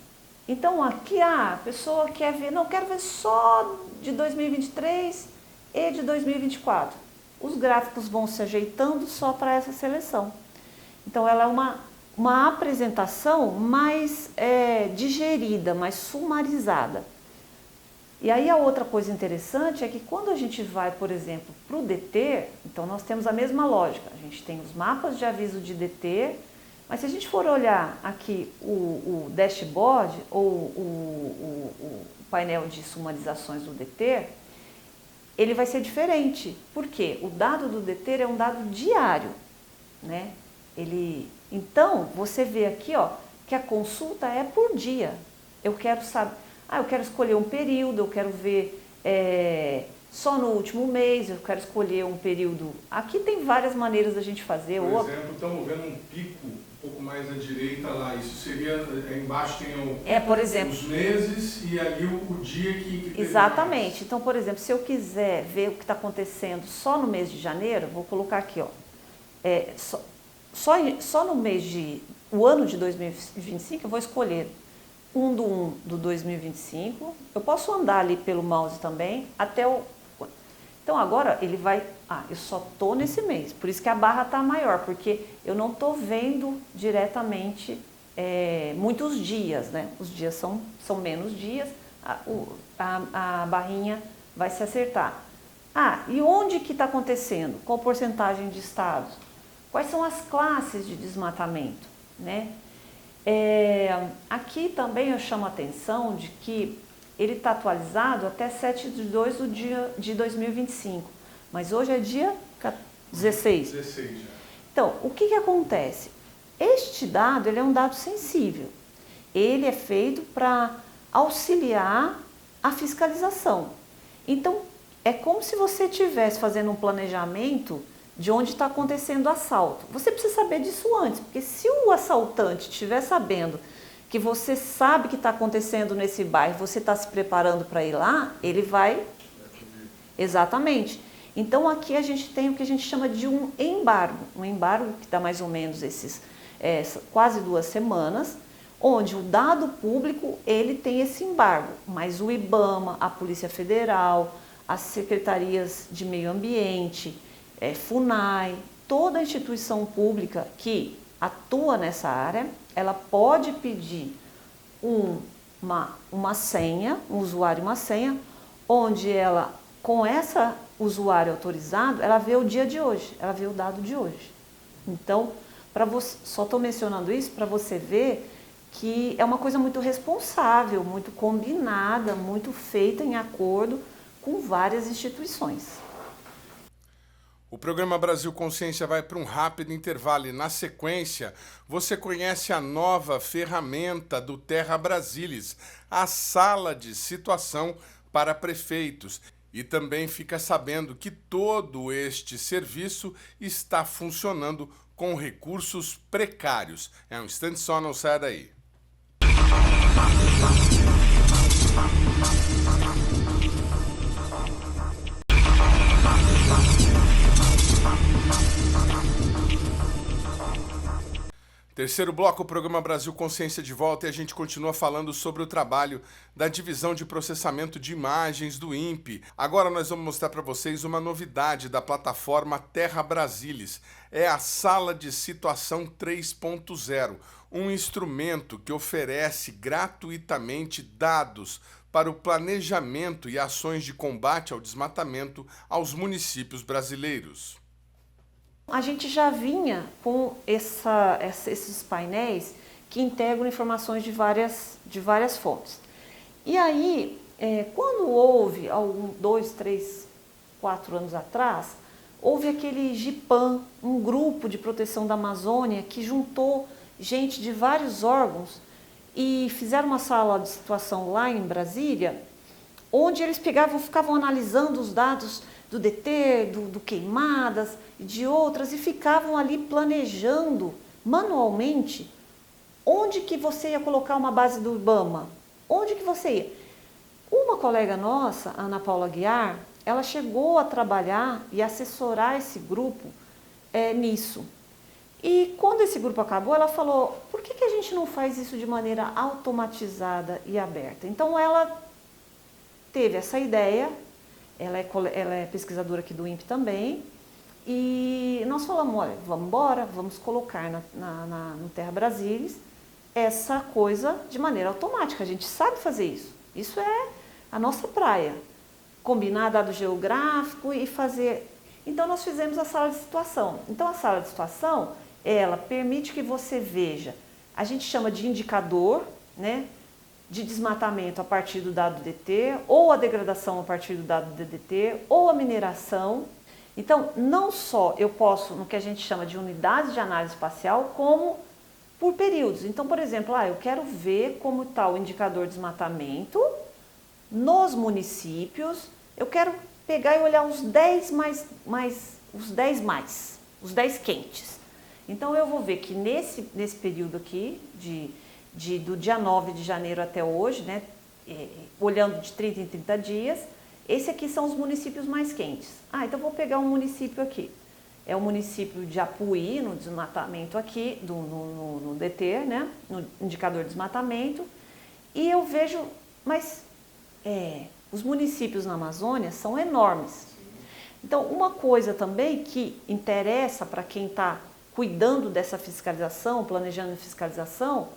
Então, aqui a pessoa quer ver, não, quero ver só de 2023 e de 2024. Os gráficos vão se ajeitando só para essa seleção. Então, ela é uma apresentação mais digerida, mais sumarizada. E aí a outra coisa interessante é que quando a gente vai, por exemplo, para o DETER, então nós temos a mesma lógica. A gente tem os mapas de aviso de DETER, mas se a gente for olhar aqui o dashboard ou o painel de sumarizações do DETER, ele vai ser diferente. Por quê? O dado do DETER é um dado diário, né? Então, você vê aqui, ó, que a consulta é por dia. Eu quero saber, eu quero escolher um período, eu quero ver só no último mês, eu quero escolher um período. Aqui tem várias maneiras da gente fazer. Por exemplo, estamos vendo um pico um pouco mais à direita lá. Isso seria, embaixo tem por exemplo, os meses e ali o dia que exatamente. Mais. Então, por exemplo, se eu quiser ver o que está acontecendo só no mês de janeiro, vou colocar aqui, ó. Só no mês o ano de 2025, eu vou escolher 1/1 do 2025. Eu posso andar ali pelo mouse também até o... Então agora ele vai... eu só estou nesse mês, por isso que a barra está maior, porque eu não estou vendo diretamente muitos dias, né? Os dias são menos dias, a barrinha vai se acertar. E onde que está acontecendo? Qual porcentagem de estados? Quais são as classes de desmatamento, né? Aqui também eu chamo a atenção de que ele está atualizado até 7/2 de 2025, mas hoje é dia 16. 16 já. Então, o que acontece? Este dado ele é um dado sensível. Ele é feito para auxiliar a fiscalização. Então, é como se você estivesse fazendo um planejamento de onde está acontecendo o assalto. Você precisa saber disso antes, porque se o assaltante estiver sabendo que você sabe que está acontecendo nesse bairro, você está se preparando para ir lá, ele vai... Exatamente. Então aqui a gente tem o que a gente chama de um embargo que dá mais ou menos quase 2 semanas, onde o dado público ele tem esse embargo, mas o IBAMA, a Polícia Federal, as secretarias de meio ambiente, FUNAI, toda instituição pública que atua nessa área, ela pode pedir uma senha, um usuário e uma senha, onde ela, com essa usuário autorizado, ela vê o dia de hoje, ela vê o dado de hoje. Então, só estou mencionando isso para você ver que é uma coisa muito responsável, muito combinada, muito feita em acordo com várias instituições. O programa Brasil Consciência vai para um rápido intervalo e, na sequência, você conhece a nova ferramenta do Terra Brasilis, a Sala de Situação para Prefeitos. E também fica sabendo que todo este serviço está funcionando com recursos precários. É um instante só, não saia daí. Terceiro bloco, o programa Brasil Consciência de volta, e a gente continua falando sobre o trabalho da Divisão de Processamento de Imagens do INPE. Agora nós vamos mostrar para vocês uma novidade da plataforma Terra Brasilis. É a Sala de Situação 3.0, um instrumento que oferece gratuitamente dados para o planejamento e ações de combate ao desmatamento aos municípios brasileiros. A gente já vinha com esses painéis que integram informações de várias fontes. E aí, quando houve, 2, 3, 4 anos atrás, houve aquele GIPAM, um grupo de proteção da Amazônia que juntou gente de vários órgãos e fizeram uma sala de situação lá em Brasília, onde eles ficavam analisando os dados do DT, do Queimadas e de outras, e ficavam ali planejando manualmente onde que você ia colocar uma base do IBAMA, onde que você ia. Uma colega nossa, Ana Paula Guiar, ela chegou a trabalhar e assessorar esse grupo nisso. E quando esse grupo acabou, ela falou, por que a gente não faz isso de maneira automatizada e aberta? Então ela teve essa ideia. Ela é pesquisadora aqui do INPE também, e nós falamos, olha, vamos embora, vamos colocar no Terra Brasilis essa coisa de maneira automática, a gente sabe fazer isso, isso é a nossa praia, combinar dado geográfico e fazer. Então nós fizemos a sala de situação. Então a sala de situação, ela permite que você veja, a gente chama de indicador, né? De desmatamento a partir do dado DT, ou a degradação a partir do dado DDT, ou a mineração. Então, não só eu posso, no que a gente chama de unidades de análise espacial, como por períodos. Então, por exemplo, eu quero ver como está o indicador de desmatamento nos municípios, eu quero pegar e olhar os 10 os 10 quentes. Então, eu vou ver que nesse período aqui, do dia 9 de janeiro até hoje, né, olhando de 30 em 30 dias, esse aqui são os municípios mais quentes. Então vou pegar um município aqui. É o município de Apuí, no desmatamento aqui, no DT, né, no indicador de desmatamento. E eu vejo, mas os municípios na Amazônia são enormes. Então, uma coisa também que interessa para quem está cuidando dessa fiscalização, planejando a fiscalização,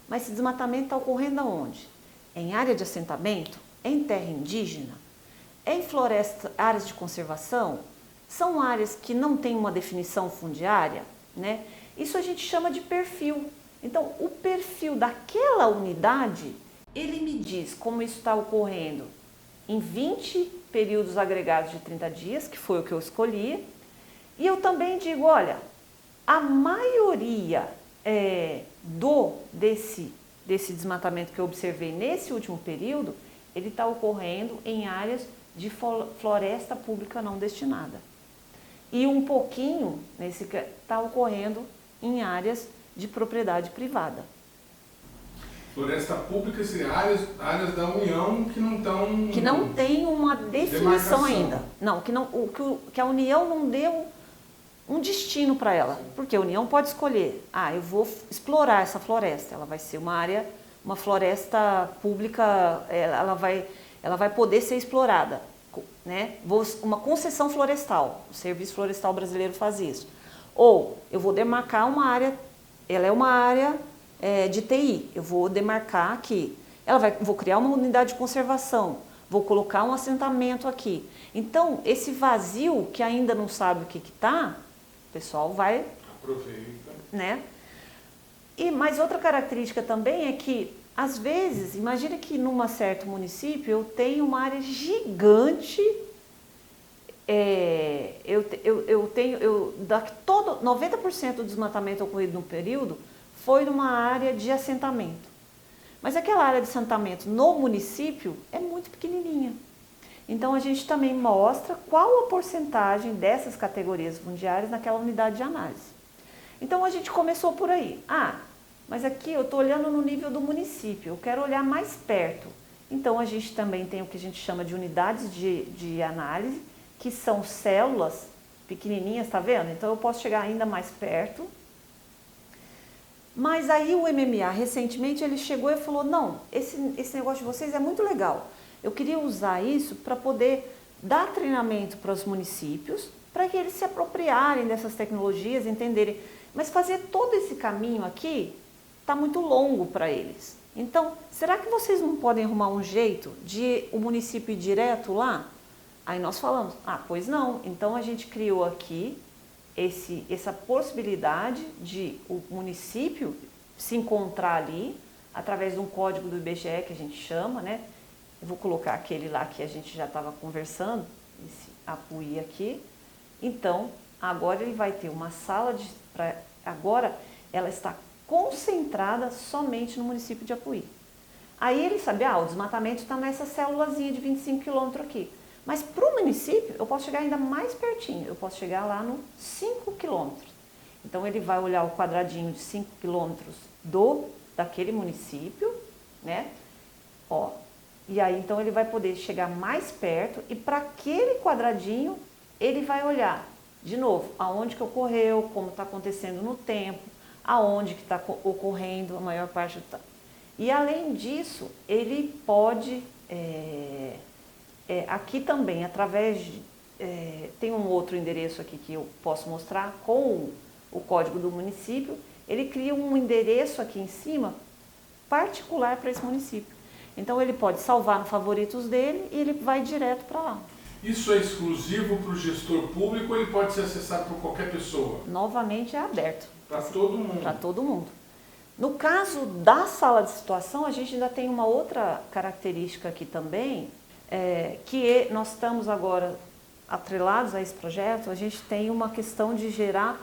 mas esse desmatamento está ocorrendo aonde? Em área de assentamento? Em terra indígena? Em floresta, áreas de conservação? São áreas que não têm uma definição fundiária, né? Isso a gente chama de perfil. Então, o perfil daquela unidade, ele me diz como isso está ocorrendo em 20 períodos agregados de 30 dias, que foi o que eu escolhi, e eu também digo, olha, a maioria desse desmatamento que eu observei nesse último período, ele está ocorrendo em áreas de floresta pública não destinada. E um pouquinho está ocorrendo em áreas de propriedade privada. Floresta pública seriam áreas da União que não estão... Que não tem uma definição ainda. Não, que a União não deu um destino para ela. Porque a União pode escolher, eu vou explorar essa floresta, ela vai ser uma floresta pública, ela vai poder ser explorada, né? Uma concessão florestal, o Serviço Florestal Brasileiro faz isso. Ou eu vou demarcar uma área, ela é uma área de TI, eu vou demarcar aqui, vou criar uma unidade de conservação, vou colocar um assentamento aqui. Então, esse vazio que ainda não sabe o que está, o pessoal vai... Aproveita. Né? Mas outra característica também é que, às vezes, imagina que num certo município eu tenho uma área gigante, 90% do desmatamento ocorrido no período foi numa área de assentamento. Mas aquela área de assentamento no município é muito pequenininha. Então, a gente também mostra qual a porcentagem dessas categorias fundiárias naquela unidade de análise. Então, a gente começou por aí. Mas aqui eu estou olhando no nível do município, eu quero olhar mais perto. Então, a gente também tem o que a gente chama de unidades de análise, que são células pequenininhas, tá vendo? Então, eu posso chegar ainda mais perto. Mas aí o MMA, recentemente, ele chegou e falou, não, esse negócio de vocês é muito legal. Eu queria usar isso para poder dar treinamento para os municípios, para que eles se apropriarem dessas tecnologias, entenderem. Mas fazer todo esse caminho aqui está muito longo para eles. Então, será que vocês não podem arrumar um jeito de o município ir direto lá? Aí nós falamos, pois não. Então, a gente criou aqui essa possibilidade de o município se encontrar ali, através de um código do IBGE que a gente chama, né? Eu vou colocar aquele lá que a gente já estava conversando, esse Apuí aqui. Então, agora ele vai ter uma sala agora ela está concentrada somente no município de Apuí. Aí ele sabe, o desmatamento está nessa célulazinha de 25 quilômetros aqui. Mas para o município, eu posso chegar ainda mais pertinho, eu posso chegar lá no 5 quilômetros. Então, ele vai olhar o quadradinho de 5 quilômetros daquele município, né? E aí, então, ele vai poder chegar mais perto e para aquele quadradinho, ele vai olhar, de novo, aonde que ocorreu, como está acontecendo no tempo, aonde que está ocorrendo a maior parte do tempo. E, além disso, ele pode, aqui também, através de... tem um outro endereço aqui que eu posso mostrar com o código do município, ele cria um endereço aqui em cima particular para esse município. Então, ele pode salvar no favoritos dele e ele vai direto para lá. Isso é exclusivo para o gestor público ou ele pode ser acessado por qualquer pessoa? Novamente, é aberto. Para todo mundo? Para todo mundo. No caso da sala de situação, a gente ainda tem uma outra característica aqui também, que nós estamos agora atrelados a esse projeto, a gente tem uma questão de gerar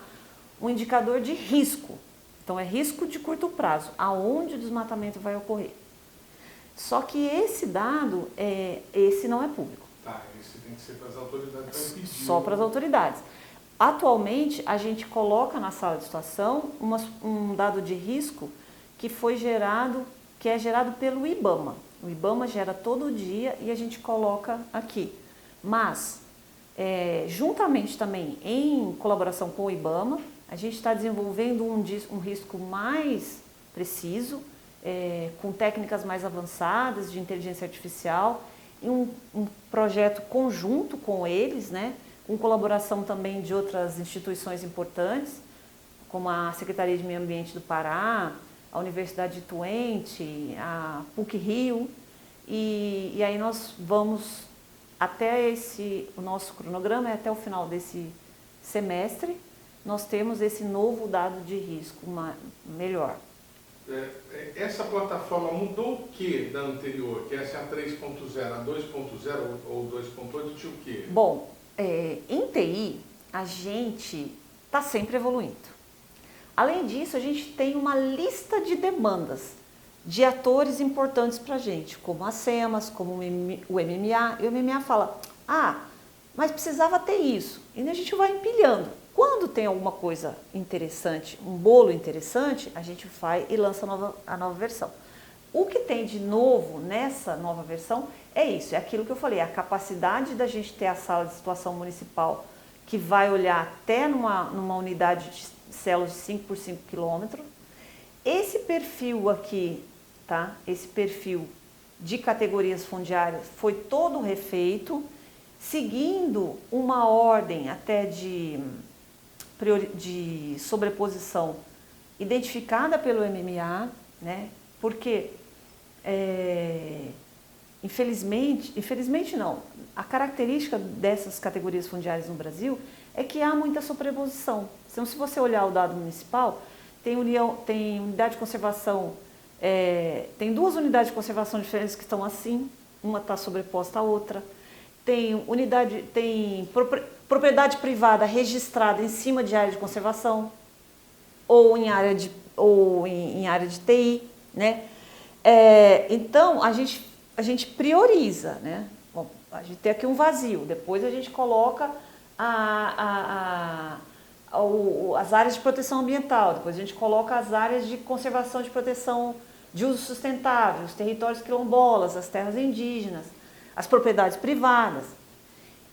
um indicador de risco. Então, é risco de curto prazo, aonde o desmatamento vai ocorrer. Só que esse dado, esse não é público. Esse tem que ser para as autoridades para impedir. Só para as autoridades. Atualmente, a gente coloca na sala de situação um dado de risco que é gerado pelo IBAMA. O IBAMA gera todo dia e a gente coloca aqui. Mas, juntamente também, em colaboração com o IBAMA, a gente está desenvolvendo um risco mais preciso, com técnicas mais avançadas de inteligência artificial, e um projeto conjunto com eles, né, com colaboração também de outras instituições importantes, como a Secretaria de Meio Ambiente do Pará, a Universidade de Twente, a PUC-Rio, e aí nós vamos até o nosso cronograma é até o final desse semestre, nós temos esse novo dado de risco melhor. Essa plataforma mudou o que da anterior? Que essa é a 3.0, a 2.0 ou 2.8 tinha o quê? Bom, em TI, a gente está sempre evoluindo. Além disso, a gente tem uma lista de demandas de atores importantes para a gente, como a SEMAS, como o MMA. E o MMA fala, mas precisava ter isso. E a gente vai empilhando. Quando tem alguma coisa interessante, um bolo interessante, a gente vai e lança a nova versão. O que tem de novo nessa nova versão é isso, é aquilo que eu falei, a capacidade da gente ter a sala de situação municipal que vai olhar até numa unidade de células de 5 por 5 quilômetros. Esse perfil aqui, tá? Esse perfil de categorias fundiárias foi todo refeito, seguindo uma ordem até de sobreposição identificada pelo MMA, né? Porque, infelizmente não, a característica dessas categorias fundiárias no Brasil é que há muita sobreposição. Então, se você olhar o dado municipal, tem unidade de conservação, tem 2 unidades de conservação diferentes que estão assim, uma está sobreposta à outra. Tem propriedade privada registrada em cima de área de conservação ou em área de TI, né? Então a gente prioriza, né? Bom, a gente tem aqui um vazio, depois a gente coloca as áreas de proteção ambiental, depois a gente coloca as áreas de conservação de proteção de uso sustentável, os territórios quilombolas, as terras indígenas, as propriedades privadas.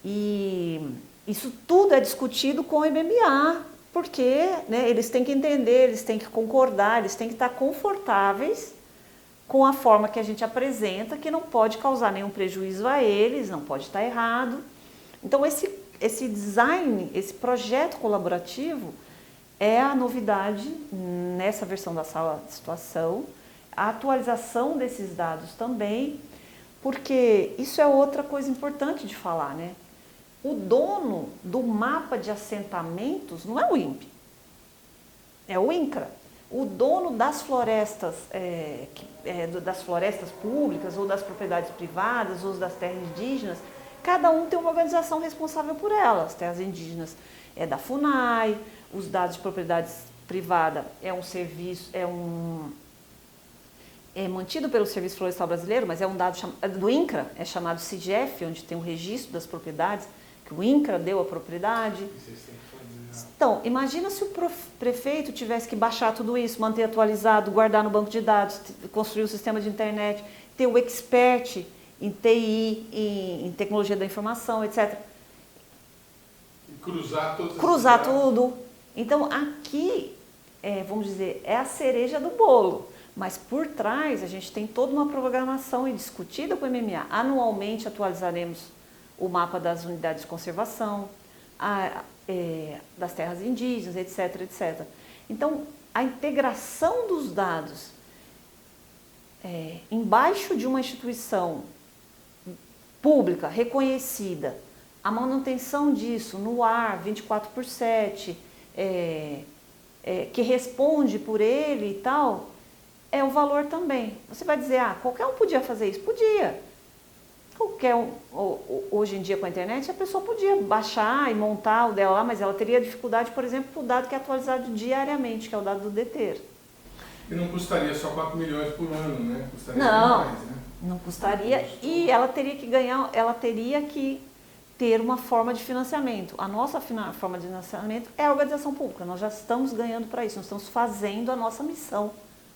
E isso tudo é discutido com o IBMA, porque, né, eles têm que entender, eles têm que concordar, eles têm que estar confortáveis com a forma que a gente apresenta, que não pode causar nenhum prejuízo a eles, não pode estar errado. Então, esse design, esse projeto colaborativo é a novidade nessa versão da sala de situação, a atualização desses dados também, porque isso é outra coisa importante de falar, né? O dono do mapa de assentamentos não é o INPE, é o INCRA. O dono das florestas, das florestas públicas ou das propriedades privadas ou das terras indígenas, cada um tem uma organização responsável por elas. As terras indígenas é da FUNAI, os dados de propriedades privada é um serviço, é mantido pelo Serviço Florestal Brasileiro, mas é um dado do INCRA, é chamado CIGEF, onde tem o registro das propriedades, que o INCRA deu a propriedade. Então, imagina se o prefeito tivesse que baixar tudo isso, manter atualizado, guardar no banco de dados, construir o sistema de internet, ter o expert em TI, em tecnologia da informação, etc. E cruzar tudo. Então, aqui, vamos dizer, é a cereja do bolo. Mas por trás a gente tem toda uma programação e discutida com o MMA. Anualmente atualizaremos o mapa das unidades de conservação, das terras indígenas, etc, etc. Então, a integração dos dados embaixo de uma instituição pública, reconhecida, a manutenção disso no ar, 24/7, que responde por ele e tal, é o valor também. Você vai dizer, qualquer um podia fazer isso? Podia. Qualquer um, hoje em dia com a internet, a pessoa podia baixar e montar o dela lá, mas ela teria dificuldade, por exemplo, para o dado que é atualizado diariamente, que é o dado do DETER. E não custaria só 4 milhões por ano, né? Custaria não, mais, né? Não custaria. E ela teria que ter uma forma de financiamento. A nossa forma de financiamento é a organização pública. Nós já estamos ganhando para isso, nós estamos fazendo a nossa missão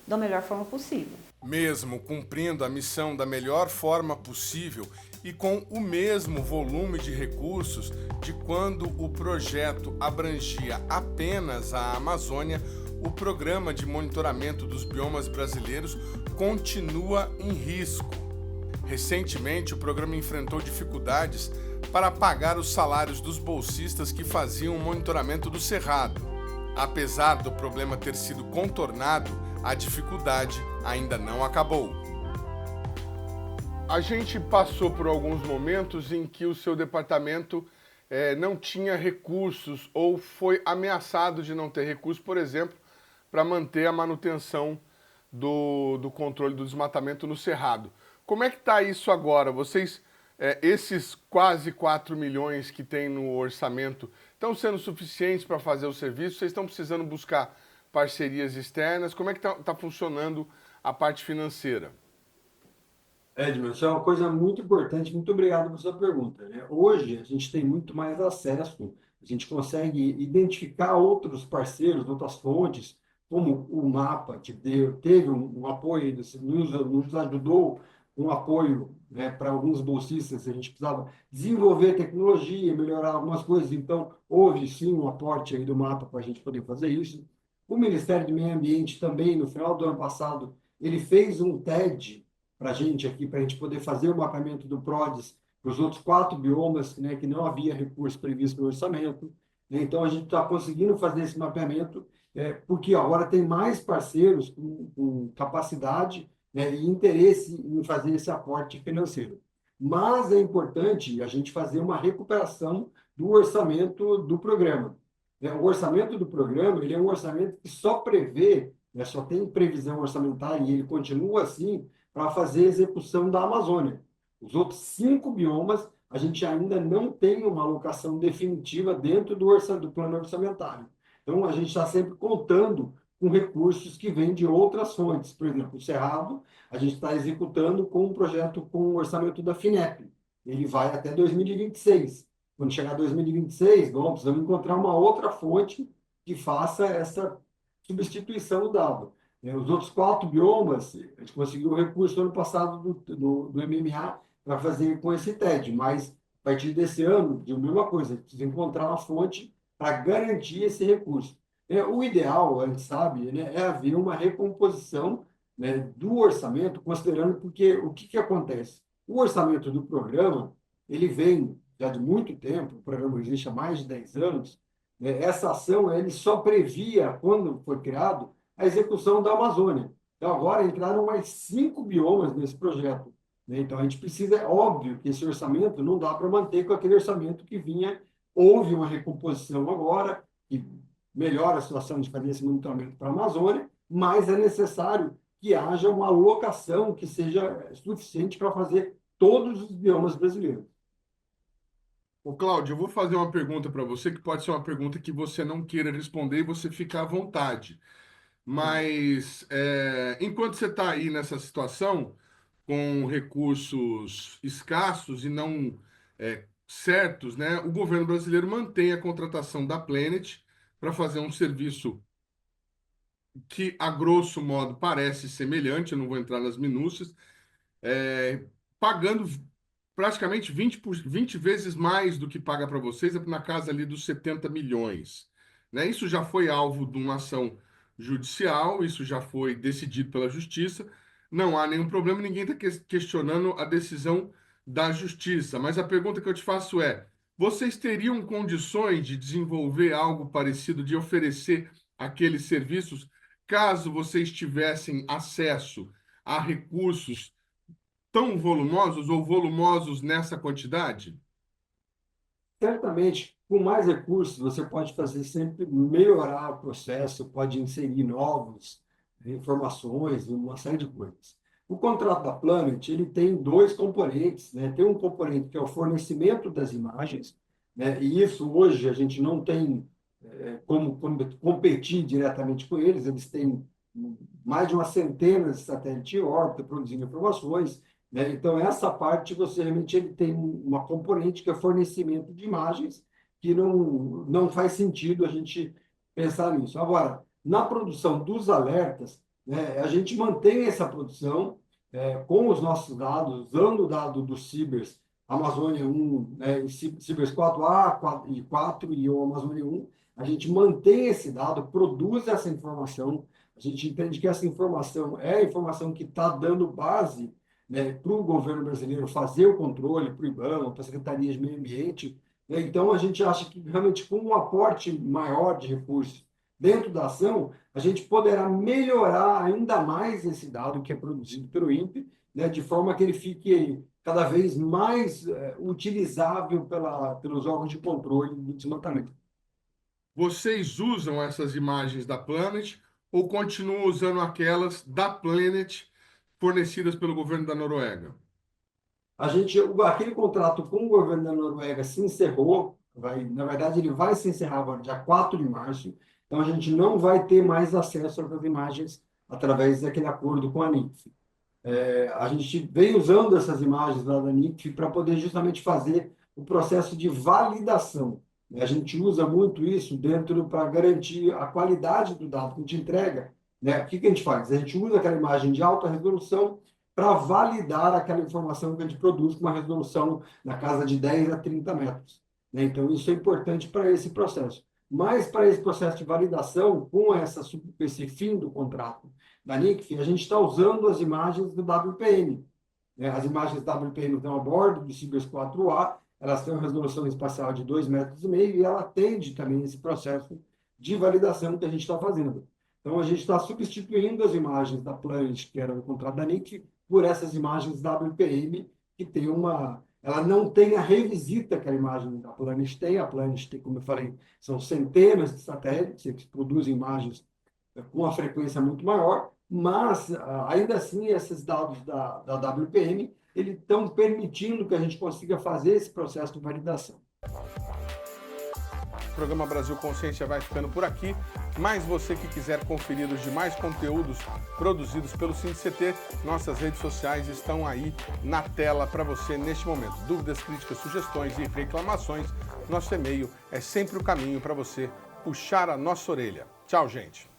da melhor forma possível. Mesmo cumprindo a missão da melhor forma possível e com o mesmo volume de recursos de quando o projeto abrangia apenas a Amazônia, o programa de monitoramento dos biomas brasileiros continua em risco. Recentemente, o programa enfrentou dificuldades para pagar os salários dos bolsistas que faziam o monitoramento do Cerrado. Apesar do problema ter sido contornado, a dificuldade ainda não acabou. A gente passou por alguns momentos em que o seu departamento não tinha recursos ou foi ameaçado de não ter recursos, por exemplo, para manter a manutenção do controle do desmatamento no Cerrado. Como é que está isso agora? Vocês, esses quase 4 milhões que tem no orçamento, estão sendo suficientes para fazer o serviço? Vocês estão precisando buscar parcerias externas? Como é que está funcionando a parte financeira? Edmund, isso é uma coisa muito importante. Muito obrigado por sua pergunta, né? Hoje, a gente tem muito mais acesso, a gente consegue identificar outros parceiros, outras fontes, como o mapa teve um apoio, nos ajudou um apoio, né, para alguns bolsistas, a gente precisava desenvolver tecnologia, melhorar algumas coisas, então houve sim um aporte aí do mapa para a gente poder fazer isso. O Ministério do Meio Ambiente também, no final do ano passado, ele fez um TED para a gente aqui, para a gente poder fazer o mapeamento do PRODES para os outros 4 biomas, né, que não havia recurso previsto no orçamento. Então, a gente está conseguindo fazer esse mapeamento, porque agora tem mais parceiros com capacidade, né, e interesse em fazer esse aporte financeiro. Mas é importante a gente fazer uma recuperação do orçamento do programa. O orçamento do programa, ele é um orçamento que só prevê, né, só tem previsão orçamentária, e ele continua assim, para fazer a execução da Amazônia. Os outros 5 biomas, a gente ainda não tem uma alocação definitiva dentro do plano orçamentário. Então, a gente está sempre contando com recursos que vêm de outras fontes. Por exemplo, o Cerrado, a gente está executando com um projeto com o orçamento da FINEP. Ele vai até 2026. Quando chegar 2026, precisamos encontrar uma outra fonte que faça essa substituição do dado. Os outros 4 biomas, a gente conseguiu o recurso ano passado do MMA para fazer com esse TED, mas a partir desse ano, de mesma coisa, a gente precisa encontrar uma fonte para garantir esse recurso. O ideal, a gente sabe, né, é haver uma recomposição, né, do orçamento, considerando, porque o que acontece? O orçamento do programa, ele vem já de muito tempo, o programa existe há mais de 10 anos, né, essa ação ele só previa, quando foi criado, a execução da Amazônia. Então, agora entraram mais 5 biomas nesse projeto, né? Então, a gente precisa, é óbvio que esse orçamento não dá para manter com aquele orçamento que vinha. Houve uma recomposição agora, que melhora a situação de fazer esse monitoramento para a Amazônia, mas é necessário que haja uma alocação que seja suficiente para fazer todos os biomas brasileiros. Ô, Cláudio, eu vou fazer uma pergunta para você, que pode ser uma pergunta que você não queira responder e você fica à vontade. Mas, enquanto você está aí nessa situação, com recursos escassos e não certos, né, o governo brasileiro mantém a contratação da Planet para fazer um serviço que, a grosso modo, parece semelhante, eu não vou entrar nas minúcias, pagando praticamente 20 vezes mais do que paga para vocês, na casa ali dos 70 milhões. Né? Isso já foi alvo de uma ação judicial, isso já foi decidido pela Justiça, não há nenhum problema, ninguém está questionando a decisão da Justiça. Mas a pergunta que eu te faço é, vocês teriam condições de desenvolver algo parecido, de oferecer aqueles serviços, caso vocês tivessem acesso a recursos tão volumosos ou volumosos nessa quantidade? Certamente, com mais recursos, você pode fazer sempre melhorar o processo, pode inserir novas informações, uma série de coisas. O contrato da Planet, ele tem 2 componentes, né? Tem um componente que é o fornecimento das imagens, né? E isso hoje a gente não tem como competir diretamente com eles, eles têm mais de uma centena de satélites em órbita produzindo informações, né? Então, essa parte, você realmente ele tem uma componente que é fornecimento de imagens, que não faz sentido a gente pensar nisso. Agora, na produção dos alertas, né, a gente mantém essa produção com os nossos dados, usando o dado dos Cibers, Amazônia 1, né, Cibers 4A e 4 e o Amazônia 1, a gente mantém esse dado, produz essa informação, a gente entende que essa informação é a informação que está dando base, né, para o governo brasileiro fazer o controle, para o IBAMA, para a Secretaria de Meio Ambiente. Né? Então, a gente acha que realmente com um aporte maior de recursos dentro da ação, a gente poderá melhorar ainda mais esse dado que é produzido pelo INPE, né, de forma que ele fique cada vez mais utilizável pelos órgãos de controle do desmatamento. Vocês usam essas imagens da Planet ou continuam usando aquelas da Planet fornecidas pelo governo da Noruega? Aquele contrato com o governo da Noruega se encerrou, na verdade ele vai se encerrar agora, dia 4 de março, então a gente não vai ter mais acesso às imagens através daquele acordo com a NICF. A gente vem usando essas imagens lá da NICF para poder justamente fazer o processo de validação. A gente usa muito isso dentro para garantir a qualidade do dado que a gente entrega, né? O que a gente faz? A gente usa aquela imagem de alta resolução para validar aquela informação que a gente produz com uma resolução na casa de 10 a 30 metros, né? Então, isso é importante para esse processo. Mas, para esse processo de validação, com esse fim do contrato da NICF, a gente está usando as imagens do WPM, né? As imagens WPM estão a bordo do Cibers 4A, elas têm uma resolução espacial de 2,5 metros e ela atende também esse processo de validação que a gente está fazendo. Então, a gente está substituindo as imagens da Planet, que era o contrato da NIC, por essas imagens WPM, que tem ela não tem a revisita que a imagem da Planet tem. A Planet tem, como eu falei, são centenas de satélites que produzem imagens com uma frequência muito maior, mas, ainda assim, esses dados da WPM, eles estão permitindo que a gente consiga fazer esse processo de validação. O programa Brasil Consciência vai ficando por aqui, mas você que quiser conferir os demais conteúdos produzidos pelo SINDICT, nossas redes sociais estão aí na tela para você neste momento. Dúvidas, críticas, sugestões e reclamações, nosso e-mail é sempre o caminho para você puxar a nossa orelha. Tchau, gente!